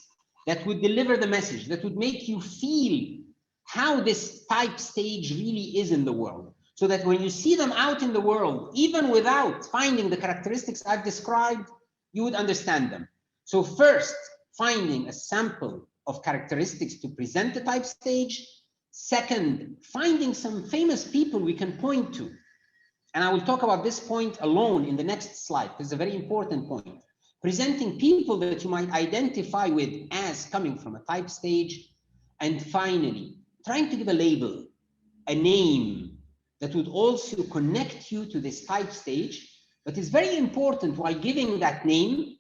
that would deliver the message, that would make you feel how this type stage really is in the world. So that when you see them out in the world, even without finding the characteristics I've described, you would understand them. So first, finding a sample of characteristics to present the type stage. Second, finding some famous people we can point to. And I will talk about this point alone in the next slide, because it's a very important point. Presenting people that you might identify with as coming from a type stage. And finally, trying to give a label, a name that would also connect you to this type stage. But it's very important while giving that name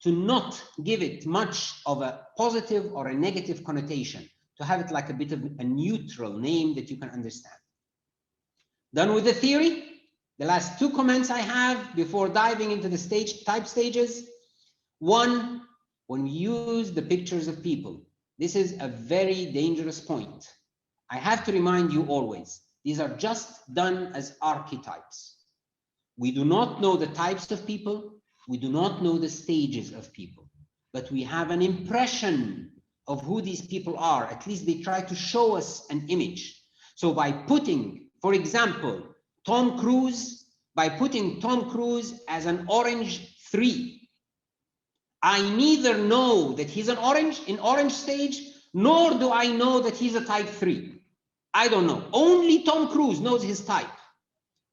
to not give it much of a positive or a negative connotation, to have it like a bit of a neutral name that you can understand. Done with the theory. The last two comments I have before diving into the type stages. One, when we use the pictures of people, this is a very dangerous point. I have to remind you always, these are just done as archetypes. We do not know the types of people. We do not know the stages of people, but we have an impression of who these people are. At least they try to show us an image. So by putting, for example, Tom Cruise as an orange 3, I neither know that he's an orange stage, nor do I know that he's a type 3. I don't know. Only Tom Cruise knows his type.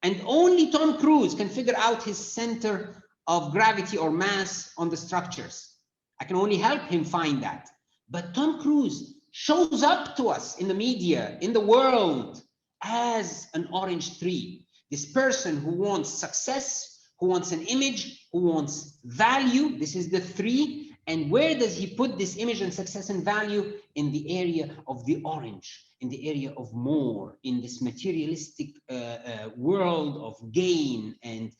And only Tom Cruise can figure out his center of gravity or mass on the structures. I can only help him find that. But Tom Cruise shows up to us in the media, in the world, as an orange 3. This person who wants success, who wants an image, who wants value. This is the 3. And where does he put this image and success and value? In the area of the orange, in the area of more, in this materialistic world of gain and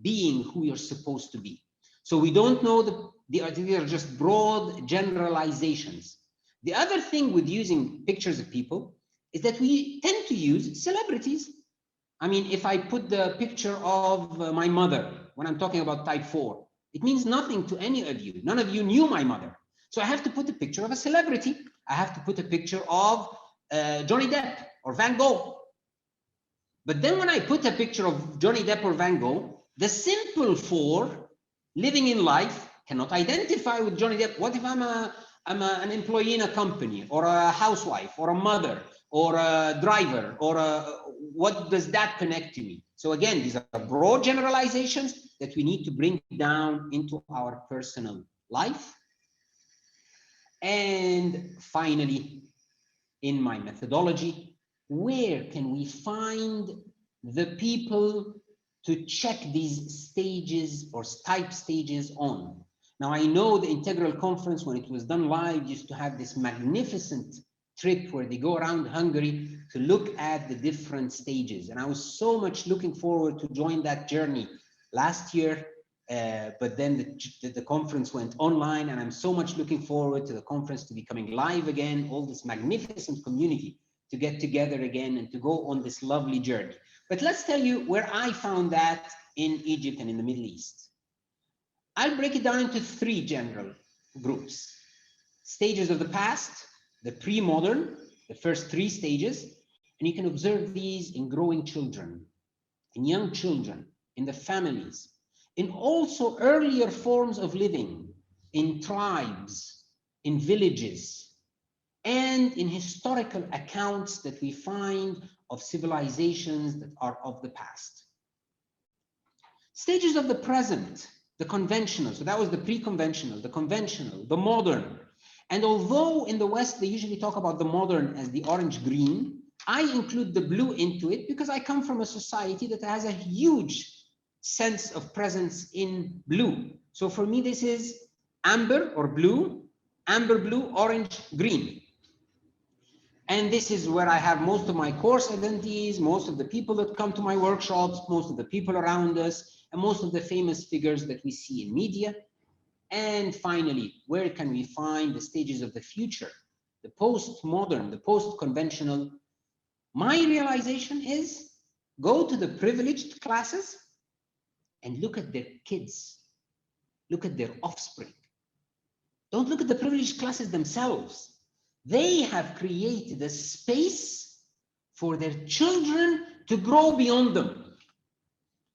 being who you're supposed to be. So we don't know they are just broad generalizations. The other thing with using pictures of people is that we tend to use celebrities. I mean, if I put the picture of my mother, when I'm talking about type 4, it means nothing to any of you. None of you knew my mother. So I have to put a picture of a celebrity. I have to put a picture of Johnny Depp or Van Gogh. But then when I put a picture of Johnny Depp or Van Gogh, the simple 4 living in life cannot identify with Johnny Depp. What if I'm an employee in a company, or a housewife, or a mother, or a driver, or what does that connect to me? So again, these are broad generalizations that we need to bring down into our personal life. And finally, in my methodology, where can we find the people to check these stages or type stages on? Now, I know the Integral Conference, when it was done live, used to have this magnificent trip where they go around Hungary to look at the different stages. And I was so much looking forward to join that journey last year, but then the conference went online, and I'm so much looking forward to the conference to be coming live again, all this magnificent community to get together again and to go on this lovely journey. But let's tell you where I found that in Egypt and in the Middle East. I'll break it down into 3 general groups. Stages of the past, the pre-modern, the first 3 stages, and you can observe these in growing children, in young children, in the families, in also earlier forms of living, in tribes, in villages, and in historical accounts that we find of civilizations that are of the past. Stages of the present, the conventional. So that was the pre-conventional, the conventional, the modern. And although in the West, they usually talk about the modern as the orange-green, I include the blue into it because I come from a society that has a huge sense of presence in blue. So for me, this is amber or blue, amber blue, orange, green. And this is where I have most of my course identities, most of the people that come to my workshops, most of the people around us, and most of the famous figures that we see in media. And finally, where can we find the stages of the future, the post-modern, the post-conventional? My realization is go to the privileged classes and look at their kids, look at their offspring. Don't look at the privileged classes themselves. They have created a space for their children to grow beyond them.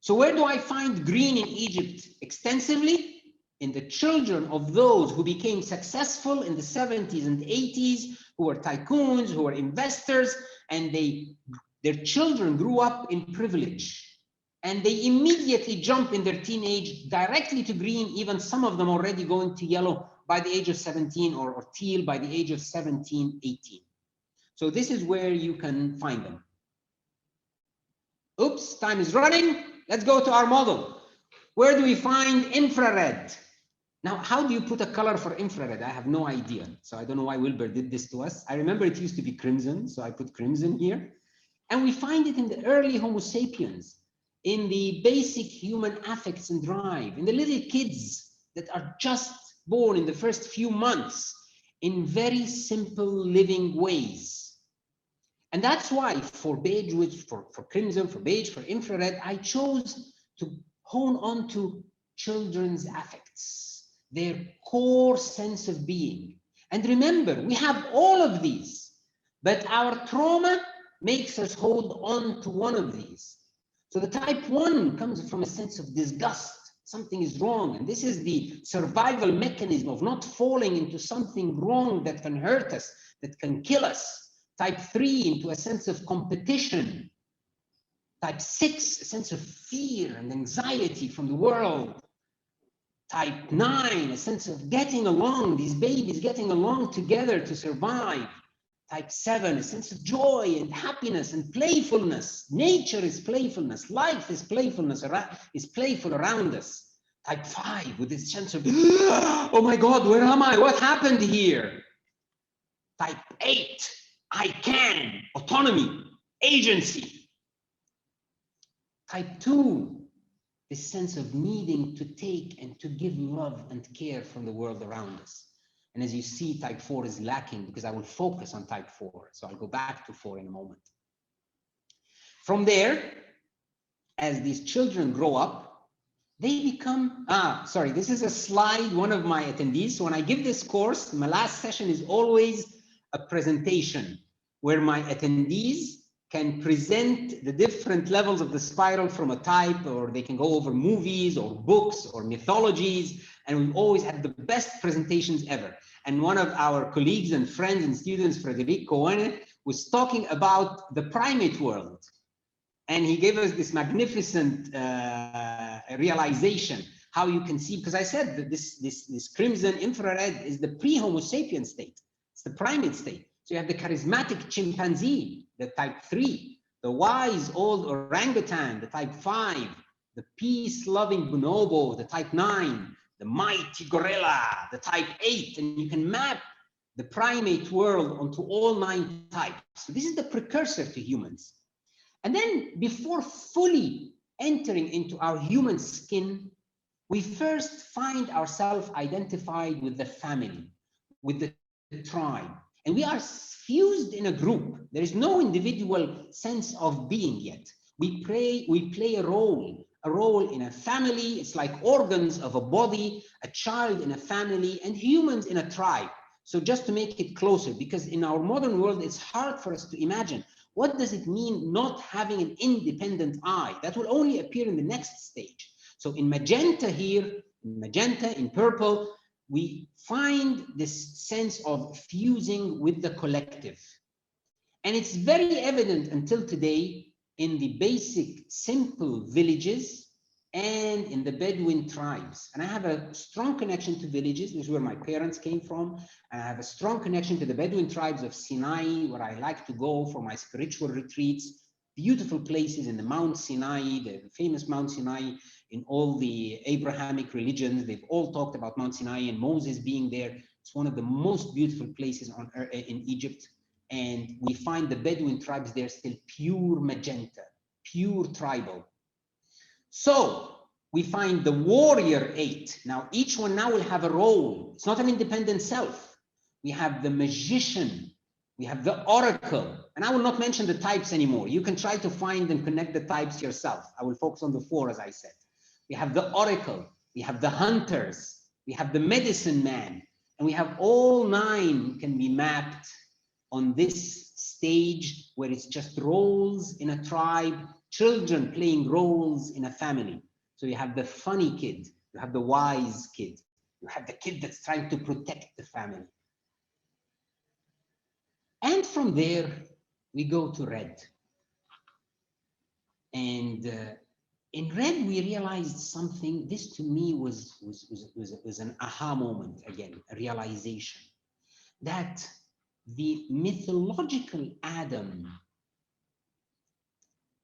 So where do I find green in Egypt extensively? In the children of those who became successful in the 70s and 80s, who were tycoons, who were investors, and their children grew up in privilege. And they immediately jump in their teenage directly to green, even some of them already going to yellow by the age of 17 or teal by the age of 17, 18. So this is where you can find them. Oops, time is running. Let's go to our model. Where do we find infrared? Now, how do you put a color for infrared? I have no idea. So I don't know why Wilbur did this to us. I remember it used to be crimson, so I put crimson here. And we find it in the early Homo sapiens, in the basic human affects and drive, in the little kids that are just born in the first few months, in very simple living ways. And that's why for beige, for crimson, for beige, for infrared, I chose to hone on to children's affects, their core sense of being. And remember, we have all of these, but our trauma makes us hold on to one of these. So the type 1 comes from a sense of disgust. Something is wrong. And this is the survival mechanism of not falling into something wrong that can hurt us, that can kill us. Type 3 into a sense of competition. Type 6, a sense of fear and anxiety from the world. Type 9, a sense of getting along, these babies getting along together to survive. Type 7, a sense of joy and happiness and playfulness. Nature is playfulness. Life is playfulness, is playful around us. Type 5, with this sense of, oh my God, where am I? What happened here? Type 8, I can, autonomy, agency. Type 2, this sense of needing to take and to give love and care from the world around us. And as you see, type 4 is lacking because I will focus on type 4. So I'll go back to 4 in a moment. From there, as these children grow up, they become, sorry, this is a slide, one of my attendees. So when I give this course, my last session is always a presentation where my attendees can present the different levels of the spiral from a type, or they can go over movies or books or mythologies. And we've always had the best presentations ever. And one of our colleagues and friends and students, Frederic Cohen, was talking about the primate world. And he gave us this magnificent realization, how you can see, because I said that this crimson infrared is the pre-Homo sapien state. It's the primate state. So you have the charismatic chimpanzee, the type 3, the wise old orangutan, the type 5, the peace-loving bonobo, the type 9, the mighty gorilla, the type 8, and you can map the primate world onto all 9 types. So this is the precursor to humans. And then before fully entering into our human skin, we first find ourselves identified with the family, with the tribe. And we are fused in a group. There is no individual sense of being yet. We play a role in a family. It's like organs of a body, a child in a family, and humans in a tribe. So just to make it closer, because in our modern world, it's hard for us to imagine. What does it mean not having an independent I? That will only appear in the next stage. So in magenta here, in purple, we find this sense of fusing with the collective. And it's very evident until today in the basic, simple villages and in the Bedouin tribes. And I have a strong connection to villages, which is where my parents came from. And I have a strong connection to the Bedouin tribes of Sinai, where I like to go for my spiritual retreats. Beautiful places in the Mount Sinai, the famous Mount Sinai. In all the Abrahamic religions, they've all talked about Mount Sinai and Moses being there. It's one of the most beautiful places on earth, in Egypt. And we find the Bedouin tribes there still pure magenta, pure tribal. So we find the warrior 8. Now, each one now will have a role. It's not an independent self. We have the magician. We have the oracle. And I will not mention the types anymore. You can try to find and connect the types yourself. I will focus on the 4, as I said. We have the oracle. We have the hunters. We have the medicine man. And we have all 9 can be mapped on this stage where it's just roles in a tribe, children playing roles in a family. So you have the funny kid, you have the wise kid, you have the kid that's trying to protect the family. And from there, we go to red. And in red, we realized something. This to me was an aha moment again, a realization that the mythological Adam,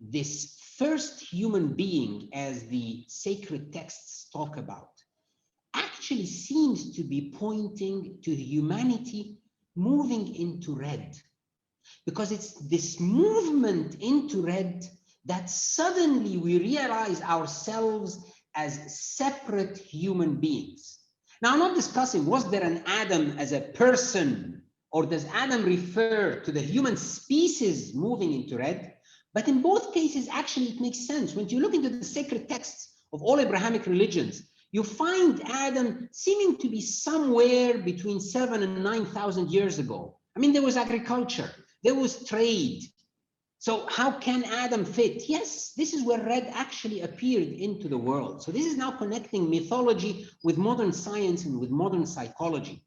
this first human being, as the sacred texts talk about, actually actually seems to be pointing to humanity moving into red, because it's this movement into red that suddenly we realize ourselves as separate human beings. Now, I'm not discussing, was there an Adam as a person, or does Adam refer to the human species moving into red? But in both cases, actually, it makes sense. When you look into the sacred texts of all Abrahamic religions, you find Adam seeming to be somewhere between 7,000 and 9,000 years ago. I mean, there was agriculture, there was trade. So how can Adam fit? Yes, this is where red actually appeared into the world. So this is now connecting mythology with modern science and with modern psychology.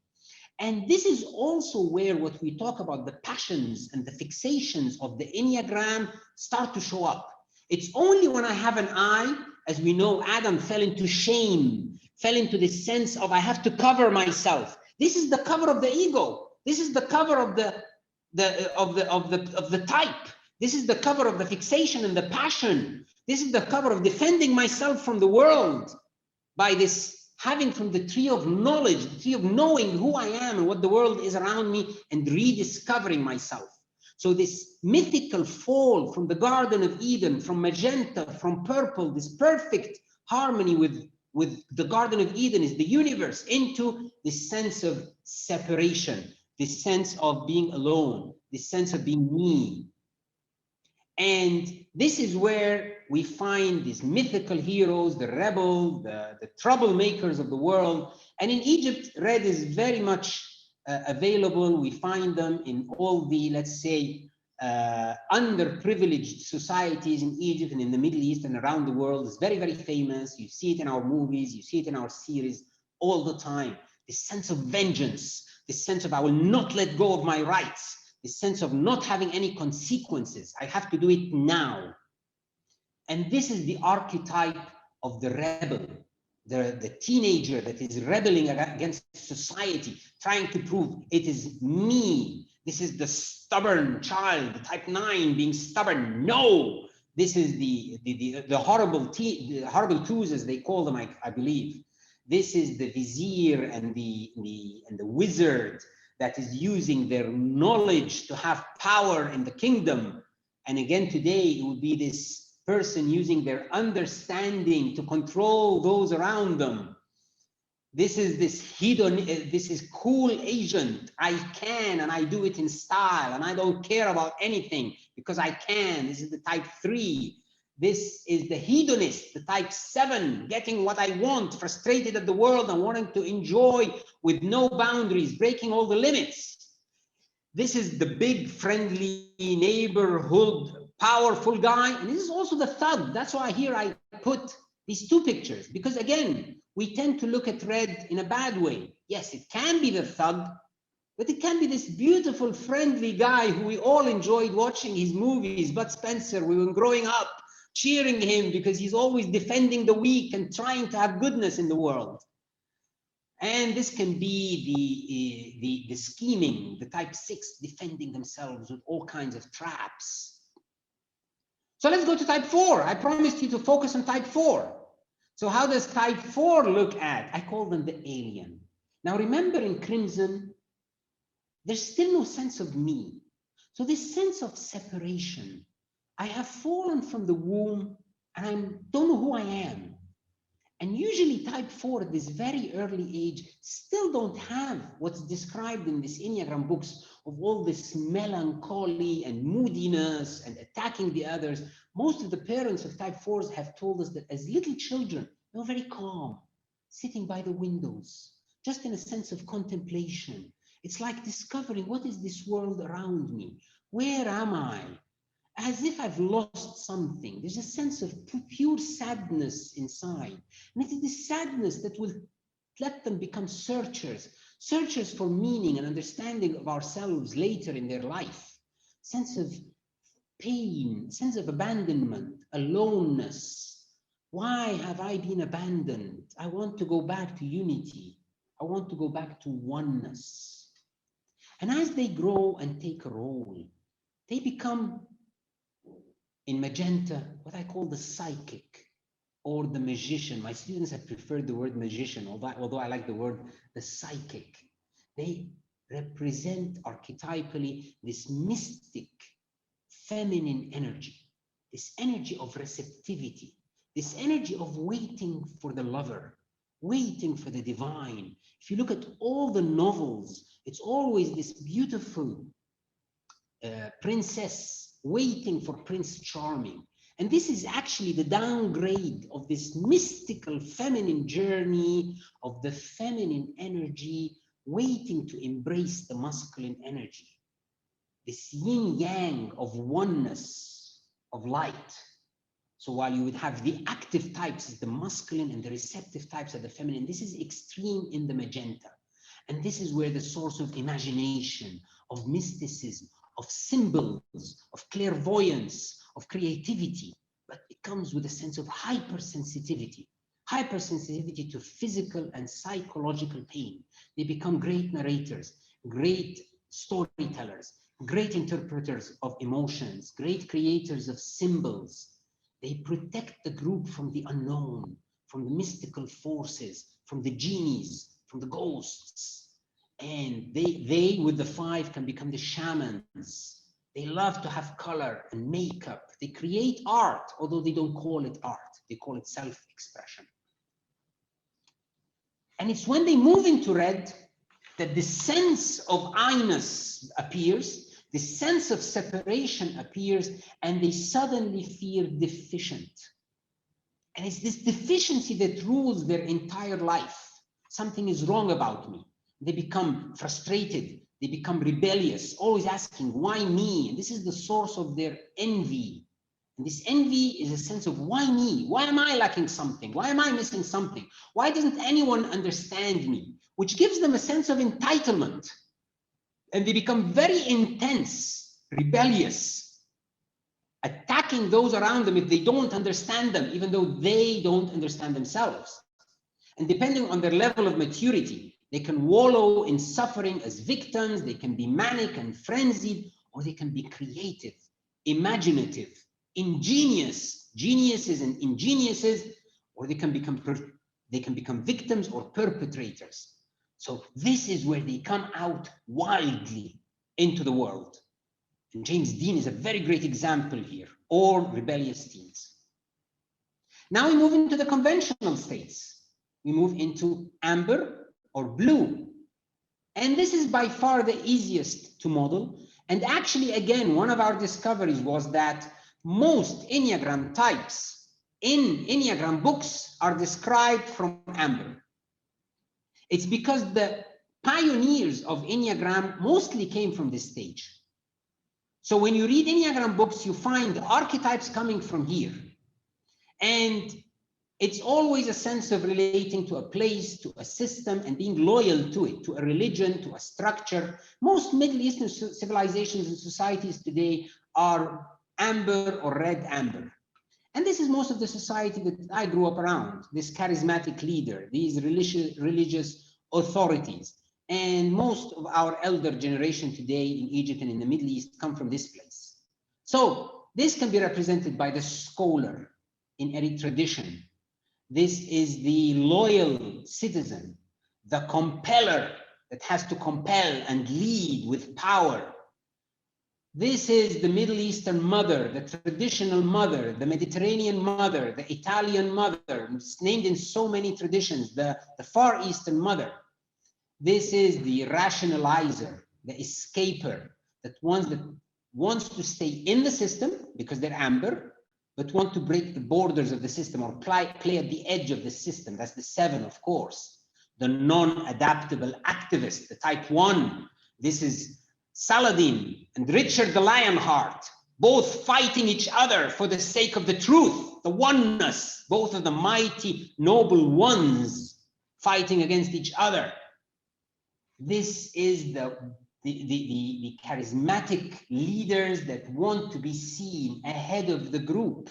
And this is also where what we talk about, the passions and the fixations of the Enneagram, start to show up. It's only when I have an I, as we know, Adam fell into shame, fell into this sense of I have to cover myself. This is the cover of the ego. This is the cover of the type. This is the cover of the fixation and the passion. This is the cover of defending myself from the world by this having from the tree of knowledge, the tree of knowing who I am and what the world is around me, and rediscovering myself. So this mythical fall from the Garden of Eden, from magenta, from purple, this perfect harmony with the Garden of Eden is the universe, into this sense of separation, this sense of being alone, this sense of being me. And this is where we find these mythical heroes, the rebel, the troublemakers of the world. And in Egypt, red is very much available. We find them in all the, let's say, underprivileged societies in Egypt and in the Middle East and around the world. It's very, very famous. You see it in our movies, you see it in our series all the time. This sense of vengeance, this sense of I will not let go of my rights, this sense of not having any consequences. I have to do it now. And this is the archetype of the rebel, the teenager that is rebelling against society, trying to prove it is me. This is the stubborn child, the type 9 being stubborn. No, this is the horrible twos, as they call them, I believe. This is the vizier and the wizard that is using their knowledge to have power in the kingdom. And again, today, it would be this person using their understanding to control those around them. This is this is cool agent. I can, and I do it in style, and I don't care about anything because I can. This is the type 3. This is the hedonist, the type 7, getting what I want, frustrated at the world and wanting to enjoy with no boundaries, breaking all the limits. This is the big, friendly, neighborhood, powerful guy. And this is also the thug. That's why here I put these two pictures, because again, we tend to look at red in a bad way. Yes, it can be the thug, but it can be this beautiful, friendly guy who we all enjoyed watching his movies, Bud Spencer, we were growing up, cheering him because he's always defending the weak and trying to have goodness in the world. And this can be the scheming, the type 6 defending themselves with all kinds of traps. So let's go to type 4. I promised you to focus on type 4. So how does type 4 look at? I call them the alien. Now remember, in Crimson, there's still no sense of me. So this sense of separation, I have fallen from the womb and I don't know who I am. And usually type 4 at this very early age still don't have what's described in these Enneagram books of all this melancholy and moodiness and attacking the others. Most of the parents of type 4s have told us that as little children, they were very calm, sitting by the windows, just in a sense of contemplation. It's like discovering, what is this world around me? Where am I? As if I've lost something. There's a sense of pure sadness inside. And it is this sadness that will let them become searchers for meaning and understanding of ourselves later in their life. Sense of pain, sense of abandonment, aloneness. Why have I been abandoned? I want to go back to unity. I want to go back to oneness. And as they grow and take a role, they become, in magenta, what I call the psychic. or the magician. My students have preferred the word magician, although I like the word the psychic. They represent archetypally this mystic feminine energy, this energy of receptivity, this energy of waiting for the lover, waiting for the divine. If you look at all the novels, it's always this beautiful princess waiting for Prince Charming. And this is actually the downgrade of this mystical feminine journey of the feminine energy waiting to embrace the masculine energy. This yin yang of oneness, of light. So while you would have the active types as the masculine and the receptive types as the feminine, this is extreme in the magenta. And this is where the source of imagination, of mysticism, of symbols, of clairvoyance, of creativity, but it comes with a sense of hypersensitivity to physical and psychological pain. They become great narrators, great storytellers, great interpreters of emotions, great creators of symbols. They protect the group from the unknown, from the mystical forces, from the genies, from the ghosts. And they with the 5 can become the shamans. They love to have color and makeup. They create art, although they don't call it art. They call it self-expression. And it's when they move into red that the sense of I-ness appears, the sense of separation appears, and they suddenly feel deficient. And it's this deficiency that rules their entire life. Something is wrong about me. They become frustrated. They become rebellious, always asking, why me? And this is the source of their envy. And this envy is a sense of why me? Why am I lacking something? Why am I missing something? Why doesn't anyone understand me? Which gives them a sense of entitlement. And they become very intense, rebellious, attacking those around them if they don't understand them, even though they don't understand themselves. And depending on their level of maturity, they can wallow in suffering as victims, they can be manic and frenzied, or they can be creative, imaginative, ingenious, geniuses and ingeniuses, or they can become victims or perpetrators. So this is where they come out wildly into the world. And James Dean is a very great example here, or rebellious teens. Now we move into the conventional states. We move into amber or blue. And this is by far the easiest to model. And actually, again, one of our discoveries was that most Enneagram types in Enneagram books are described from amber. It's because the pioneers of Enneagram mostly came from this stage. So when you read Enneagram books, you find archetypes coming from here. And it's always a sense of relating to a place, to a system, and being loyal to it, to a religion, to a structure. Most Middle Eastern civilizations and societies today are amber or red amber. And this is most of the society that I grew up around, this charismatic leader, these religious authorities. And most of our elder generation today in Egypt and in the Middle East come from this place. So this can be represented by the scholar in any tradition. This is the loyal citizen, the compeller that has to compel and lead with power. This is the Middle Eastern mother, the traditional mother, the Mediterranean mother, the Italian mother. It's named in so many traditions, the Far Eastern mother. This is the rationalizer, the escaper, that wants to stay in the system because they're amber, but want to break the borders of the system or play at the edge of the system. That's the 7, of course. The non-adaptable activist, the type 1. This is Saladin and Richard the Lionheart, both fighting each other for the sake of the truth, the oneness, both of the mighty, noble ones fighting against each other. This is the charismatic leaders that want to be seen ahead of the group,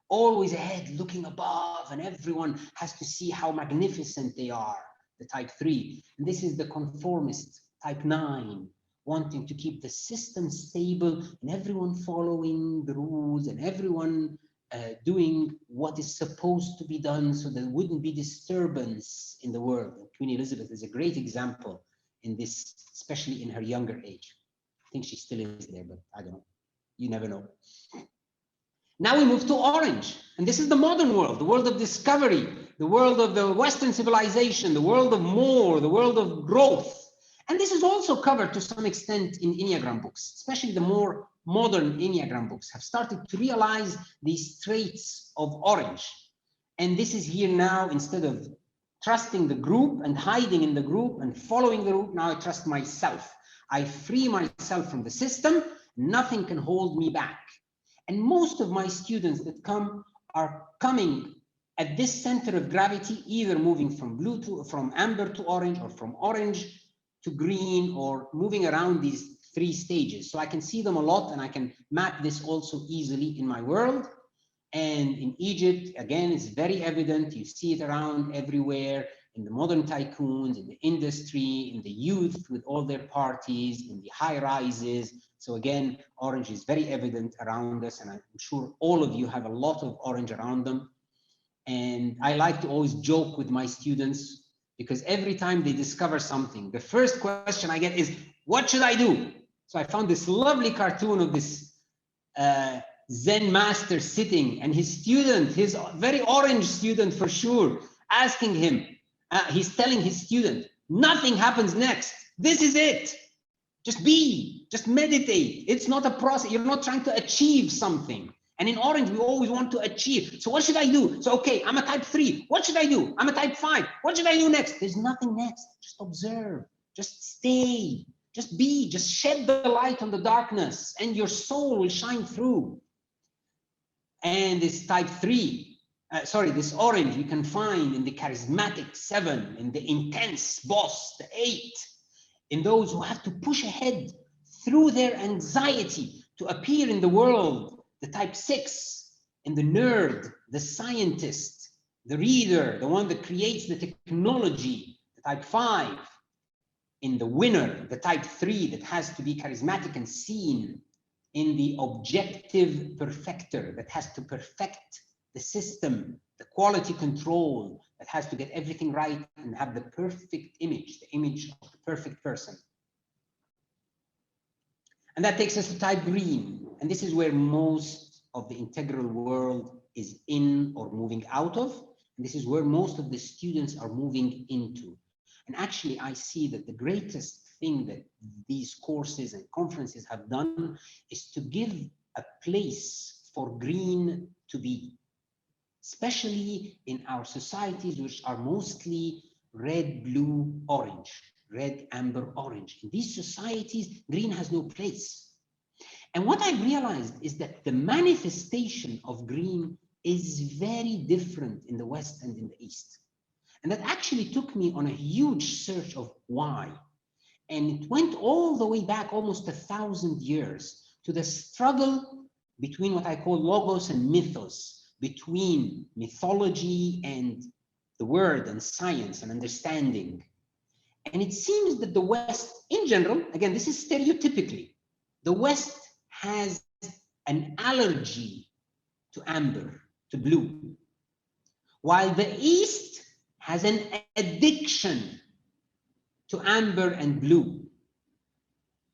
always ahead, looking above, and everyone has to see how magnificent they are, the type 3. And this is the conformist, type 9, wanting to keep the system stable and everyone following the rules and everyone doing what is supposed to be done so there wouldn't be disturbance in the world. And Queen Elizabeth is a great example in this, especially in her younger age. I think she still is there, but I don't know. You never know. Now we move to orange, and this is the modern world, the world of discovery, the world of the Western civilization, the world of more, the world of growth. And this is also covered to some extent in Enneagram books, especially the more modern Enneagram books have started to realize these traits of orange. And this is here now, instead of trusting the group and hiding in the group and following the group, now I trust myself. I free myself from the system. Nothing can hold me back. And most of my students that come are coming at this center of gravity, either moving from amber to orange, or from orange to green, or moving around these three stages. So I can see them a lot, and I can map this also easily in my world. And in Egypt, again, it's very evident. You see it around everywhere, in the modern tycoons, in the industry, in the youth with all their parties, in the high rises. So again, orange is very evident around us, and I'm sure all of you have a lot of orange around them. And I like to always joke with my students, because every time they discover something, the first question I get is, what should I do? So I found this lovely cartoon of this Zen master sitting, and his student, his very orange student for sure, asking him, he's telling his student, nothing happens next. This is it. Just be, just meditate. It's not a process. You're not trying to achieve something. And in orange, we always want to achieve. So what should I do? So, okay, I'm a type 3. What should I do? I'm a type 5. What should I do next? There's nothing next. Just observe. Just stay. Just be. Just shed the light on the darkness, and your soul will shine through. And this type 3, this orange, you can find in the charismatic 7, in the intense boss, the 8, in those who have to push ahead through their anxiety to appear in the world. The type 6, in the nerd, the scientist, the reader, the one that creates the technology. The type 5, in the winner, the type 3 that has to be charismatic and seen, in the objective perfecter that has to perfect the system, the quality control that has to get everything right and have the perfect image, the image of the perfect person. And that takes us to type green. And this is where most of the integral world is in or moving out of. And this is where most of the students are moving into. And actually, I see that the greatest thing that these courses and conferences have done is to give a place for green to be, especially in our societies, which are mostly red, blue, orange, red, amber, orange. In these societies, green has no place. And what I realized is that the manifestation of green is very different in the West and in the East. And that actually took me on a huge search of why. And it went all the way back almost 1,000 years to the struggle between what I call logos and mythos, between mythology and the word and science and understanding. And it seems that the West in general, again, this is stereotypically, the West has an allergy to amber, to blue, while the East has an addiction to amber and blue.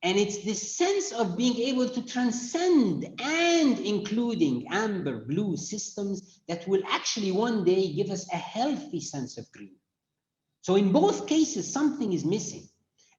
And it's this sense of being able to transcend and including amber, blue systems that will actually one day give us a healthy sense of green. So in both cases, something is missing.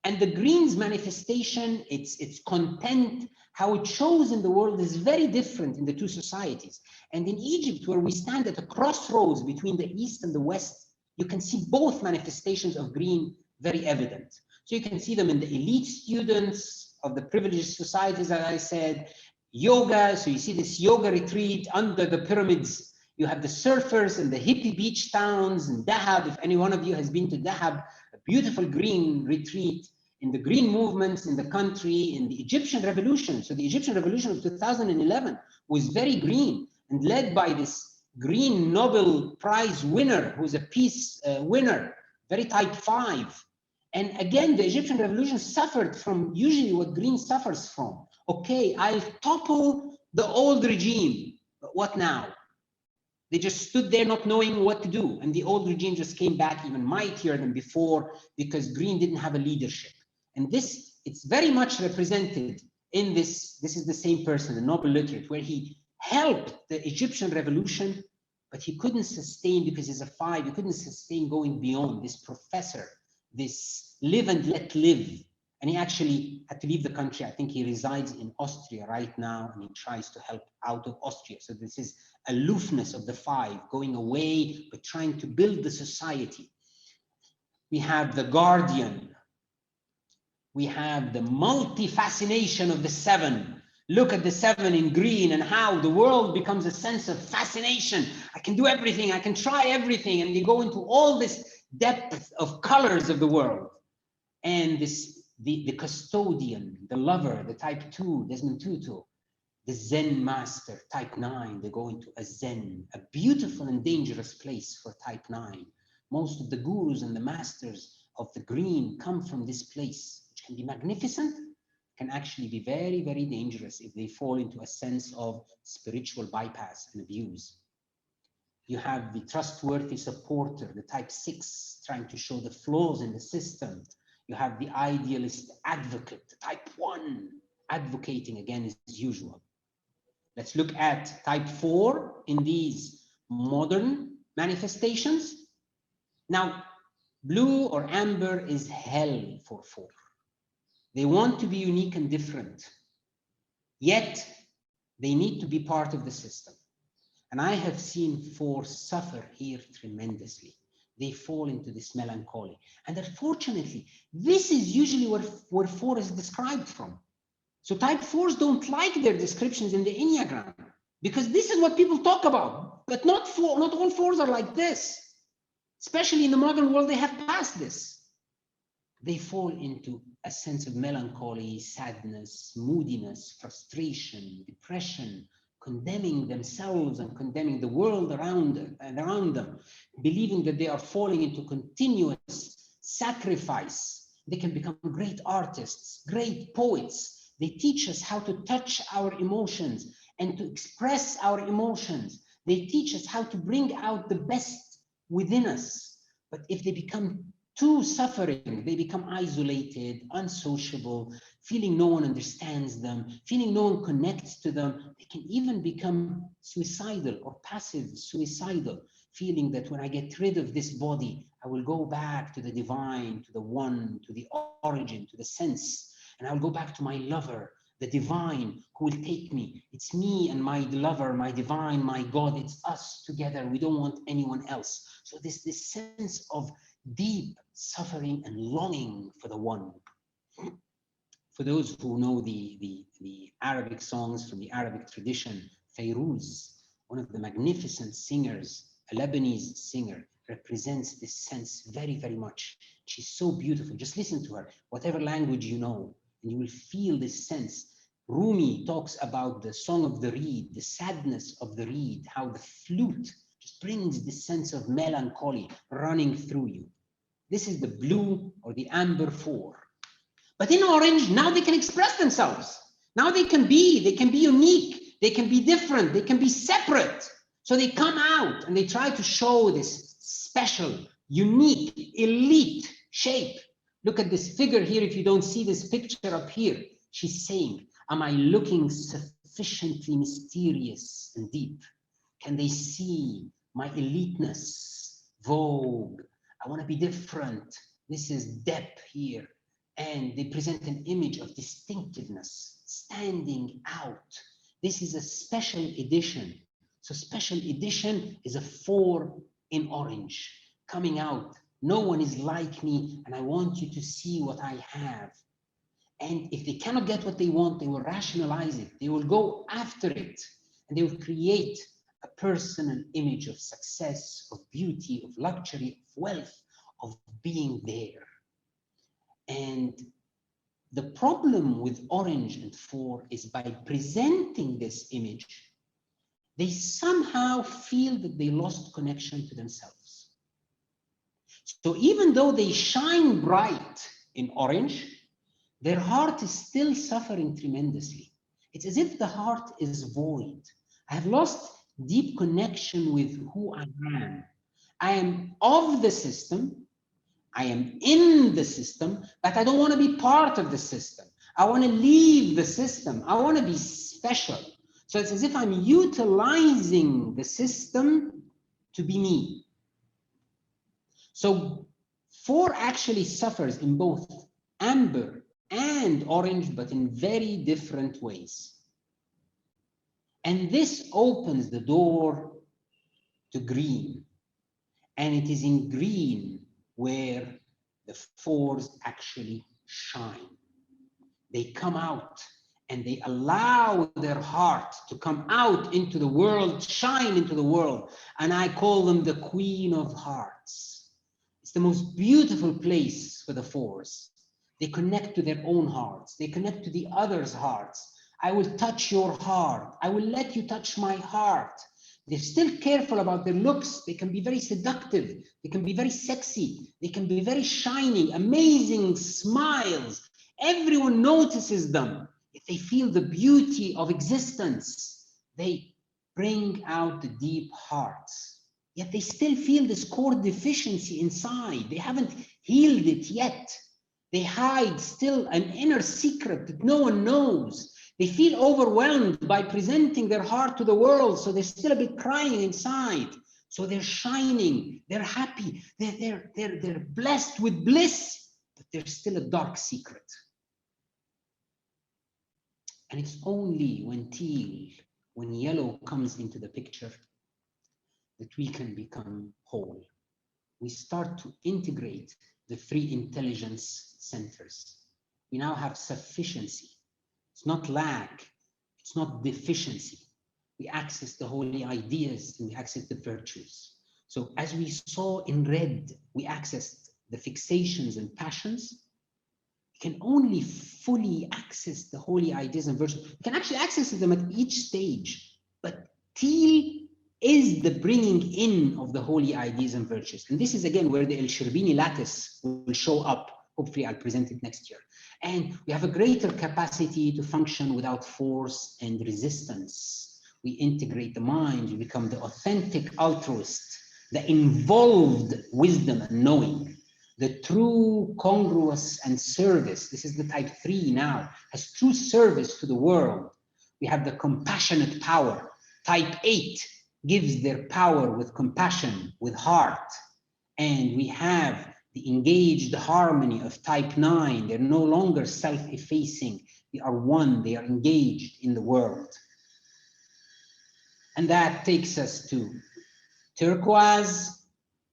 And the green's manifestation, its content, how it shows in the world is very different in the two societies. And in Egypt, where we stand at a crossroads between the East and the West, you can see both manifestations of green very evident. So you can see them in the elite students of the privileged societies, as I said, yoga. So you see this yoga retreat under the pyramids. You have the surfers and the hippie beach towns and Dahab. If any one of you has been to Dahab, a beautiful green retreat in the green movements in the country, in the Egyptian revolution. So the Egyptian revolution of 2011 was very green and led by this green Nobel Prize winner, who's a peace winner, very type 5. And again, the Egyptian revolution suffered from usually what green suffers from. Okay, I'll topple the old regime, but what now? They just stood there not knowing what to do. And the old regime just came back even mightier than before because green didn't have a leadership. And this, it's very much represented in this. This is the same person, the Nobel laureate, where he helped the Egyptian revolution, but he couldn't sustain because he's a 5. He couldn't sustain going beyond this professor, this live and let live. And he actually had to leave the country. I think he resides in Austria right now, and he tries to help out of Austria. So this is aloofness of the 5, going away, but trying to build the society. We have the guardian. We have the multi-fascination of the 7. Look at the 7 in green and how the world becomes a sense of fascination. I can do everything. I can try everything. And they go into all this depth of colors of the world. And this, the custodian, the lover, the type 2, Desmond Tutu, the Zen master, type 9, they go into a Zen, a beautiful and dangerous place for type 9. Most of the gurus and the masters of the green come from this place, which can be magnificent, can actually be very, very dangerous if they fall into a sense of spiritual bypass and abuse. You have the trustworthy supporter, the type 6, trying to show the flaws in the system. You have the idealist advocate, the type 1, advocating again as usual. Let's look at type 4 in these modern manifestations. Now, blue or amber is hell for 4. They want to be unique and different, yet they need to be part of the system. And I have seen 4 suffer here tremendously. They fall into this melancholy. And unfortunately, this is usually where 4 is described from. So type 4s don't like their descriptions in the Enneagram because this is what people talk about. But not all 4s are like this. Especially in the modern world, they have passed this. They fall into a sense of melancholy, sadness, moodiness, frustration, depression, condemning themselves and condemning the world around them, believing that they are falling into continuous sacrifice. They can become great artists, great poets. They teach us how to touch our emotions and to express our emotions. They teach us how to bring out the best within us. But if they become too suffering, they become isolated, unsociable, feeling no one understands them, feeling no one connects to them. They can even become suicidal or passive suicidal, feeling that when I get rid of this body, I will go back to the divine, to the one, to the origin, to the sense, and I'll go back to my lover, the divine, who will take me. It's me and my lover, my divine, my God. It's us together. We don't want anyone else. So this sense of deep suffering and longing for the one. For those who know the Arabic songs from the Arabic tradition, Fairuz, one of the magnificent singers, a Lebanese singer, represents this sense very, very much. She's so beautiful. Just listen to her, whatever language you know, and you will feel this sense. Rumi talks about the song of the reed, the sadness of the reed, how the flute just brings this sense of melancholy running through you. This is the blue or the amber 4. But in orange, now they can express themselves. Now they can be unique, they can be different, they can be separate. So they come out and they try to show this special, unique, elite shape. Look at this figure here. If you don't see this picture up here, she's saying, am I looking sufficiently mysterious and deep? Can they see my eliteness, vogue? I want to be different. This is depth here. And they present an image of distinctiveness, standing out. This is a special edition. So special edition is a 4 in orange, coming out. No one is like me, and I want you to see what I have. And if they cannot get what they want, they will rationalize it. They will go after it, and they will create a personal image of success, of beauty, of luxury, of wealth, of being there. And the problem with orange and 4 is by presenting this image, they somehow feel that they lost connection to themselves. So even though they shine bright in orange, their heart is still suffering tremendously. It's as if the heart is void. I have lost deep connection with who I am. I am of the system, I am in the system, but I don't want to be part of the system. I want to leave the system. I want to be special. So it's as if I'm utilizing the system to be me. So 4 actually suffers in both amber and orange, but in very different ways. And this opens the door to green. And it is in green where the 4s actually shine. They come out and they allow their heart to come out into the world, shine into the world. And I call them the Queen of Hearts. It's the most beautiful place for the 4s. They connect to their own hearts. They connect to the others' hearts. I will touch your heart. I will let you touch my heart. They're still careful about their looks. They can be very seductive. They can be very sexy. They can be very shining, amazing smiles. Everyone notices them. If they feel the beauty of existence, they bring out the deep hearts. Yet they still feel this core deficiency inside. They haven't healed it yet. They hide still an inner secret that no one knows. They feel overwhelmed by presenting their heart to the world, so they're still a bit crying inside. So they're shining, they're happy, they're blessed with bliss, but there's still a dark secret. And it's only when teal, when yellow comes into the picture, that we can become whole. We start to integrate the 3 intelligence centers. We now have sufficiency. It's not lack, it's not deficiency. We access the holy ideas and we access the virtues. So as we saw in red, we accessed the fixations and passions. We can only fully access the holy ideas and virtues. We can actually access them at each stage, but teal is the bringing in of the holy ideas and virtues. And this is again where the ElSherbini lattice will show up. Hopefully I'll present it next year. And we have a greater capacity to function without force and resistance. We integrate the mind, we become the authentic altruist, the involved wisdom and knowing, the true congruous and service. This is the type 3 now, has true service to the world. We have the compassionate power. Type 8 gives their power with compassion, with heart. And we have the engaged harmony of type 9. They're no longer self-effacing. They are one, they are engaged in the world. And that takes us to turquoise,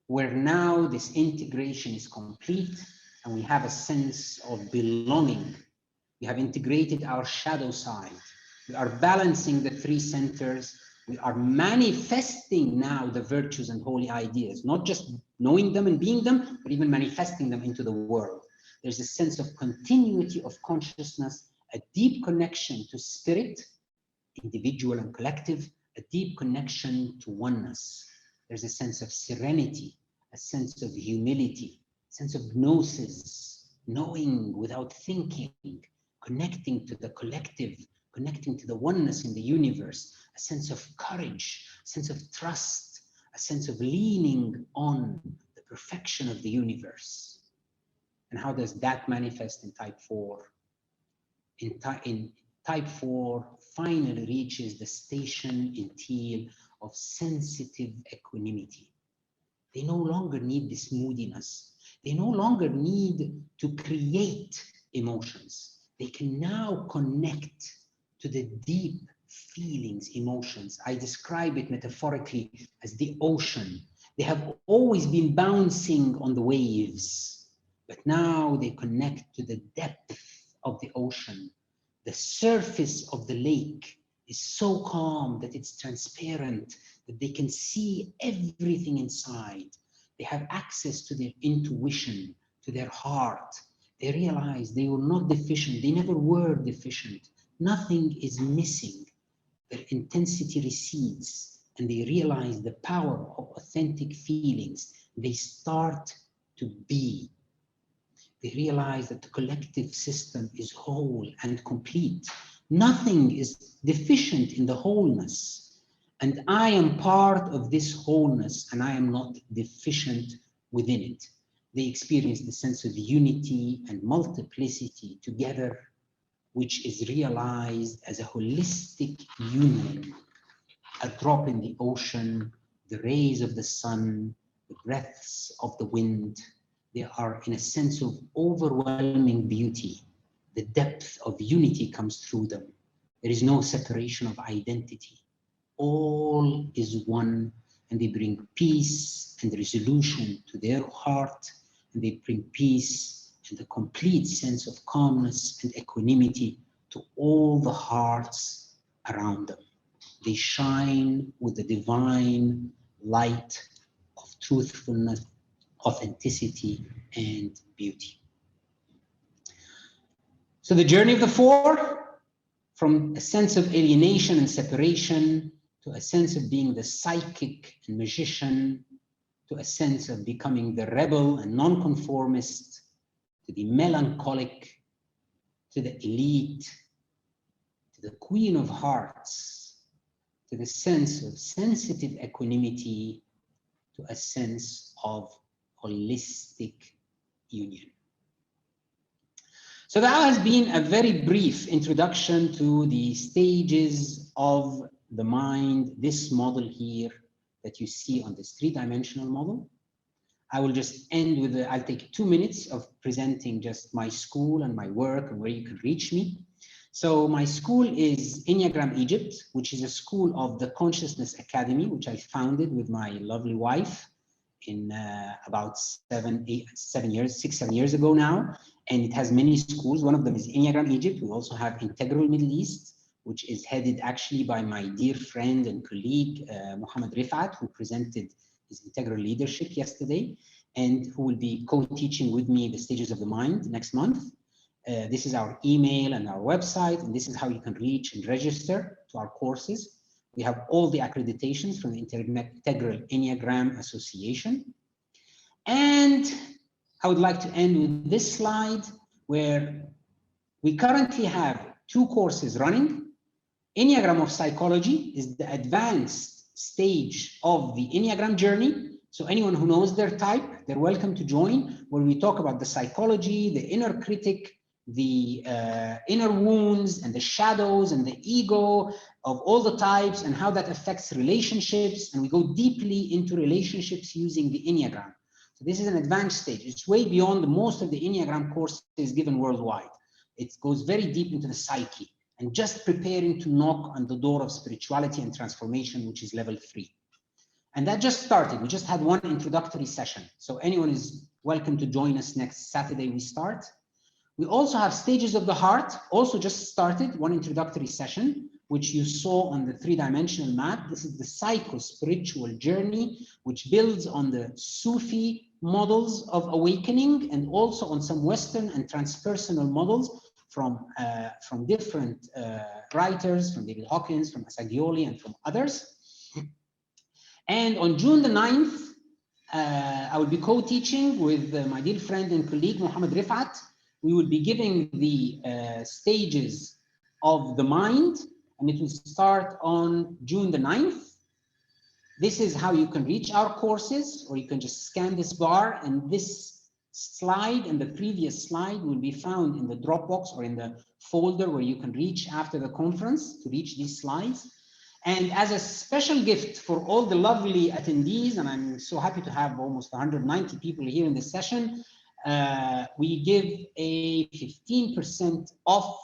where now this integration is complete and we have a sense of belonging. We have integrated our shadow side. We are balancing the 3 centers. We are manifesting now the virtues and holy ideas, not just knowing them and being them, but even manifesting them into the world. There's a sense of continuity of consciousness, a deep connection to spirit, individual and collective, a deep connection to oneness. There's a sense of serenity, a sense of humility, a sense of gnosis, knowing without thinking, connecting to the collective, connecting to the oneness in the universe, a sense of courage, a sense of trust, a sense of leaning on the perfection of the universe. And how does that manifest in type 4? In type 4 finally reaches the station in teal of sensitive equanimity. They no longer need this moodiness. They no longer need to create emotions. They can now connect to the deep feelings, emotions. I describe it metaphorically as the ocean. They have always been bouncing on the waves, but now they connect to the depth of the ocean. The surface of the lake is so calm that it's transparent, that they can see everything inside. They have access to their intuition, to their heart. They realize they were not deficient. They never were deficient. Nothing is missing. Their intensity recedes and they realize the power of authentic feelings. They start to be. They realize that the collective system is whole and complete. Nothing is deficient in the wholeness. And I am part of this wholeness, and I am not deficient within it. They experience the sense of unity and multiplicity together, which is realized as a holistic union, a drop in the ocean, the rays of the sun, the breaths of the wind. They are in a sense of overwhelming beauty. The depth of unity comes through them. There is no separation of identity. All is one, and they bring peace and resolution to their heart, and they bring peace and a complete sense of calmness and equanimity to all the hearts around them. They shine with the divine light of truthfulness, authenticity, and beauty. So the journey of the four, from a sense of alienation and separation to a sense of being the psychic and magician, to a sense of becoming the rebel and nonconformist, to the melancholic, to the elite, to the queen of hearts, to the sense of sensitive equanimity, to a sense of holistic union. So that has been a very brief introduction to the stages of the mind, this model here that you see on this three-dimensional model. I will just end with, I'll take 2 minutes of presenting just my school and my work and where you can reach me. So my school is Enneagram Egypt, which is a school of the Consciousness Academy, which I founded with my lovely wife in about 6-7 years ago now. And it has many schools. One of them is Enneagram Egypt. We also have Integral Middle East, which is headed actually by my dear friend and colleague, Mohammed Rifat, who presented his Integral Leadership yesterday, and who will be co-teaching with me the stages of the mind next month. This is our email and our website, and this is how you can reach and register to our courses. We have all the accreditations from the Integral Enneagram Association. And I would like to end with this slide, where we currently have 2 courses running. Enneagram of Psychology is the advanced stage of the Enneagram journey. So anyone who knows their type, they're welcome to join, where we talk about the psychology, the inner critic, the inner wounds and the shadows and the ego of all the types and how that affects relationships. And we go deeply into relationships using the Enneagram. So this is an advanced stage. It's way beyond most of the Enneagram courses given worldwide. It goes very deep into the psyche and just preparing to knock on the door of spirituality and transformation, which is level 3. And that just started. We just had 1 introductory session. So anyone is welcome to join us next Saturday we start. We also have Stages of the Heart, also just started, 1 introductory session, which you saw on the 3-dimensional map. This is the psycho-spiritual journey, which builds on the Sufi models of awakening and also on some Western and transpersonal models from different writers, from David Hawkins, from Assagioli, and from others. And on June the 9th, I will be co-teaching with my dear friend and colleague, Mohammed Rifat. We will be giving the stages of the mind, and it will start on June the 9th. This is how you can reach our courses, or you can just scan this bar, and this slide and the previous slide will be found in the Dropbox or in the folder where you can reach after the conference to reach these slides. And as a special gift for all the lovely attendees, and I'm so happy to have almost 190 people here in this session, we give a 15% off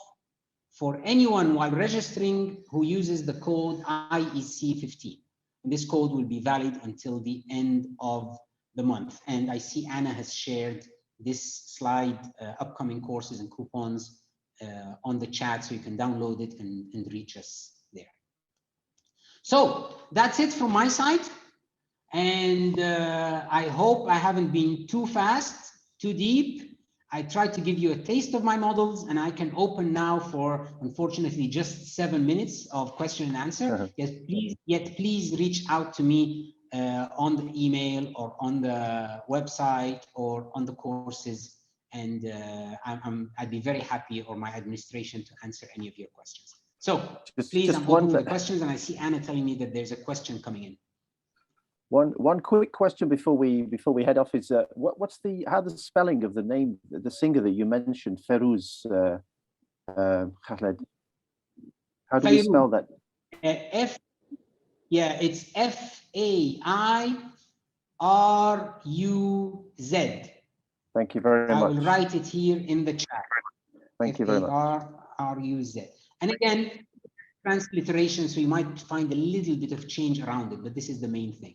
for anyone while registering who uses the code IEC15. And this code will be valid until the end of the month. And I see Anna has shared this slide, upcoming courses and coupons on the chat, so you can download it and reach us there. So that's it from my side. And I hope I haven't been too fast, too deep. I tried to give you a taste of my models, and I can open now for, unfortunately, just 7 minutes of question and answer. Yes, please reach out to me on the email or on the website or on the courses, and I'd be very happy, or my administration, to answer any of your questions. So please, I'm open for the questions, and I see Anna telling me that there's a question coming in. One quick question before we head off is how the spelling of the name, the singer that you mentioned, Ferouz, Khaled? How do we spell that? It's Fairuz. Thank you very much. I will write it here in the chat. Thank you very much. Fairuz. And again, transliteration, so you might find a little bit of change around it, but this is the main thing.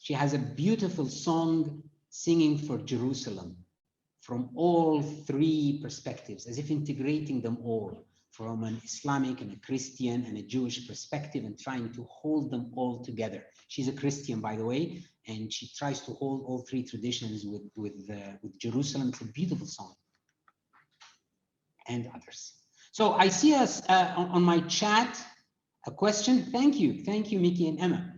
She has a beautiful song singing for Jerusalem from all three perspectives, as if integrating them all, from an Islamic and a Christian and a Jewish perspective, and trying to hold them all together. She's a Christian, by the way, and she tries to hold all three traditions with Jerusalem. It's a beautiful song, and others. So I see us on my chat, a question. Thank you, Mickey and Emma.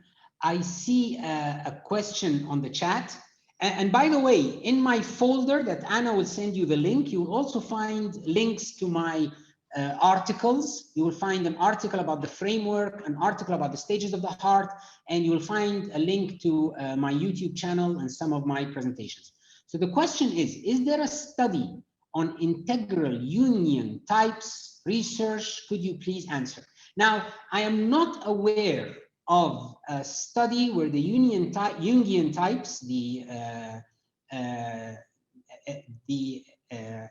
I see a question on the chat. And by the way, in my folder that Anna will send you the link, you will also find links to my articles. You will find an article about the framework, an article about the stages of the heart, and you will find a link to my YouTube channel and some of my presentations. So the question is there a study on integral union types research? Could you please answer? Now, I am not aware of a study where the Jungian types, the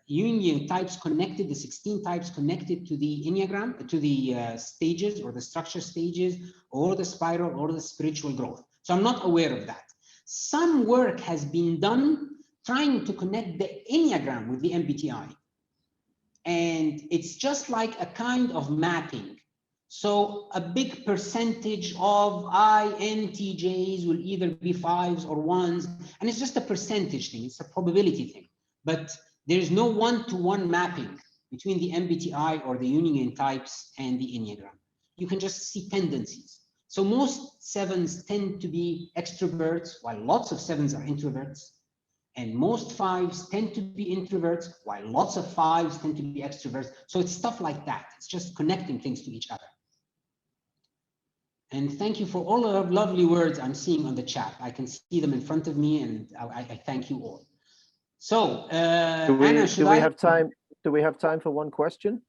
Jungian types connected, the 16 types connected to the Enneagram, to the stages or the structure stages or the spiral or the spiritual growth. So I'm not aware of that. Some work has been done trying to connect the Enneagram with the MBTI. And it's just like a kind of mapping. So a big percentage of INTJs will either be 5s or 1s, and it's just a percentage thing, it's a probability thing. But there's no one-to-one mapping between the MBTI or the Jungian types and the Enneagram. You can just see tendencies. So most 7s tend to be extroverts, while lots of 7s are introverts. And most 5s tend to be introverts, while lots of 5s tend to be extroverts. So it's stuff like that. It's just connecting things to each other. And thank you for all the lovely words I'm seeing on the chat. I can see them in front of me, and I thank you all. So, Anna, do we have time? Do we have time for one question?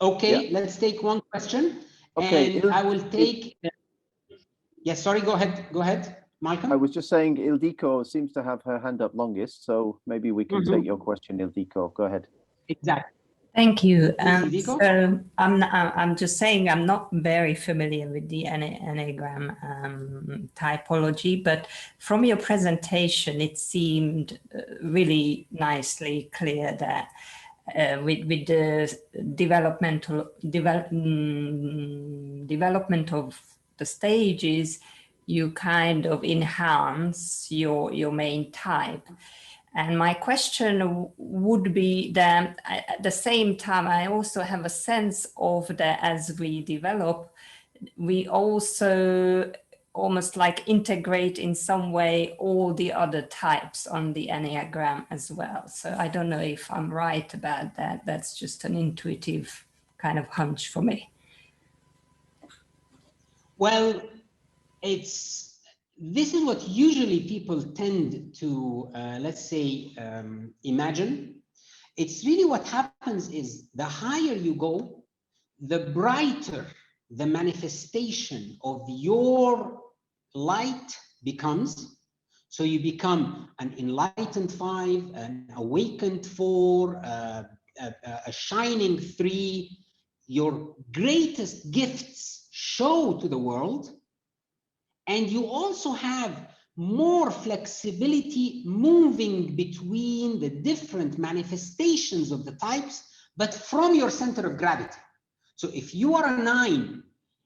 Okay, yeah. Let's take one question. Okay, and I will take. Yes, sorry. Go ahead, Malcolm. I was just saying, Ildiko seems to have her hand up longest, so maybe we can take your question, Ildiko. Go ahead. Exactly. Thank you. So I'm just saying I'm not very familiar with the Enneagram typology, but from your presentation, it seemed really nicely clear that with the development of the stages, you kind of enhance your main type. And my question would be that at the same time, I also have a sense of that as we develop, we also almost like integrate in some way all the other types on the Enneagram as well. So I don't know if I'm right about that. That's just an intuitive kind of hunch for me. Well, this is what usually people tend to, let's say, imagine. It's really what happens is the higher you go, the brighter the manifestation of your light becomes. So you become an enlightened 5, an awakened 4, a shining 3. Your greatest gifts show to the world. And you also have more flexibility moving between the different manifestations of the types, but from your center of gravity. So if you are a 9,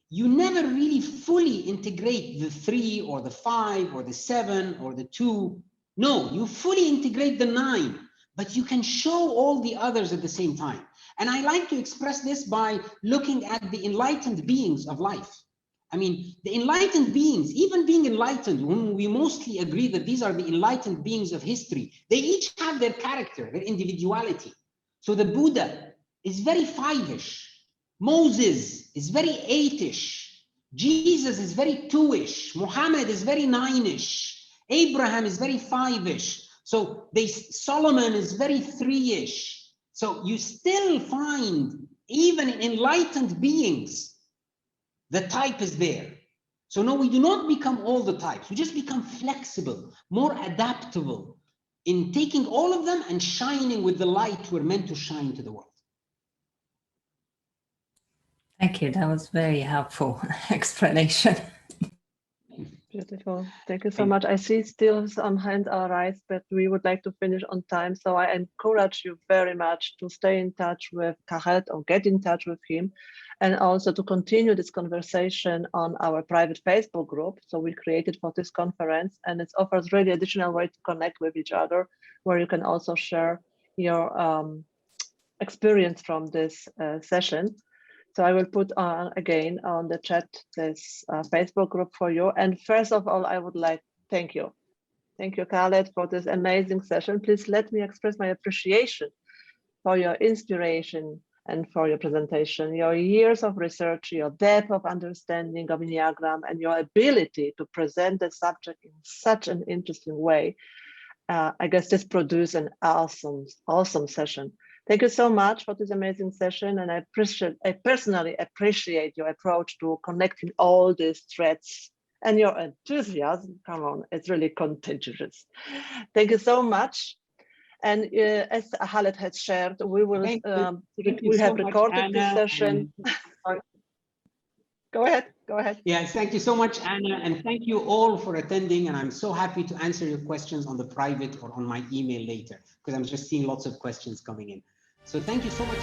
you never really fully integrate the 3 or the 5 or the 7 or the 2. No, you fully integrate the 9, but you can show all the others at the same time. And I like to express this by looking at the enlightened beings of life. I mean, the enlightened beings, even being enlightened, when we mostly agree that these are the enlightened beings of history, they each have their character, their individuality. So the Buddha is very 5-ish. Moses is very 8-ish. Jesus is very 2-ish. Muhammad is very 9-ish. Abraham is very 5-ish. So Solomon is very 3-ish. So you still find, even in enlightened beings, the type is there. So no, we do not become all the types. We just become flexible, more adaptable in taking all of them and shining with the light we're meant to shine to the world. Thank you. That was very helpful explanation. Beautiful. Thank you so much. I see still some hands are raised, but we would like to finish on time. So I encourage you very much to stay in touch with Khaled or get in touch with him, and also to continue this conversation on our private Facebook group. So we created for this conference, and it offers really additional way to connect with each other, where you can also share your experience from this session. So I will put again on the chat this Facebook group for you. And first of all, I would like to thank you. Thank you, Khaled, for this amazing session. Please let me express my appreciation for your inspiration and for your presentation, your years of research, your depth of understanding of Enneagram, and your ability to present the subject in such an interesting way. I guess this produced an awesome session. Thank you so much for this amazing session, and I personally appreciate your approach to connecting all these threads, and your enthusiasm. Come on, it's really contagious. Thank you so much. And as Khaled has shared, we will we have recorded this session. Go ahead. Yes, thank you so much, Anna, and thank you all for attending. And I'm so happy to answer your questions on the private or on my email later, because I'm just seeing lots of questions coming in. So thank you so much.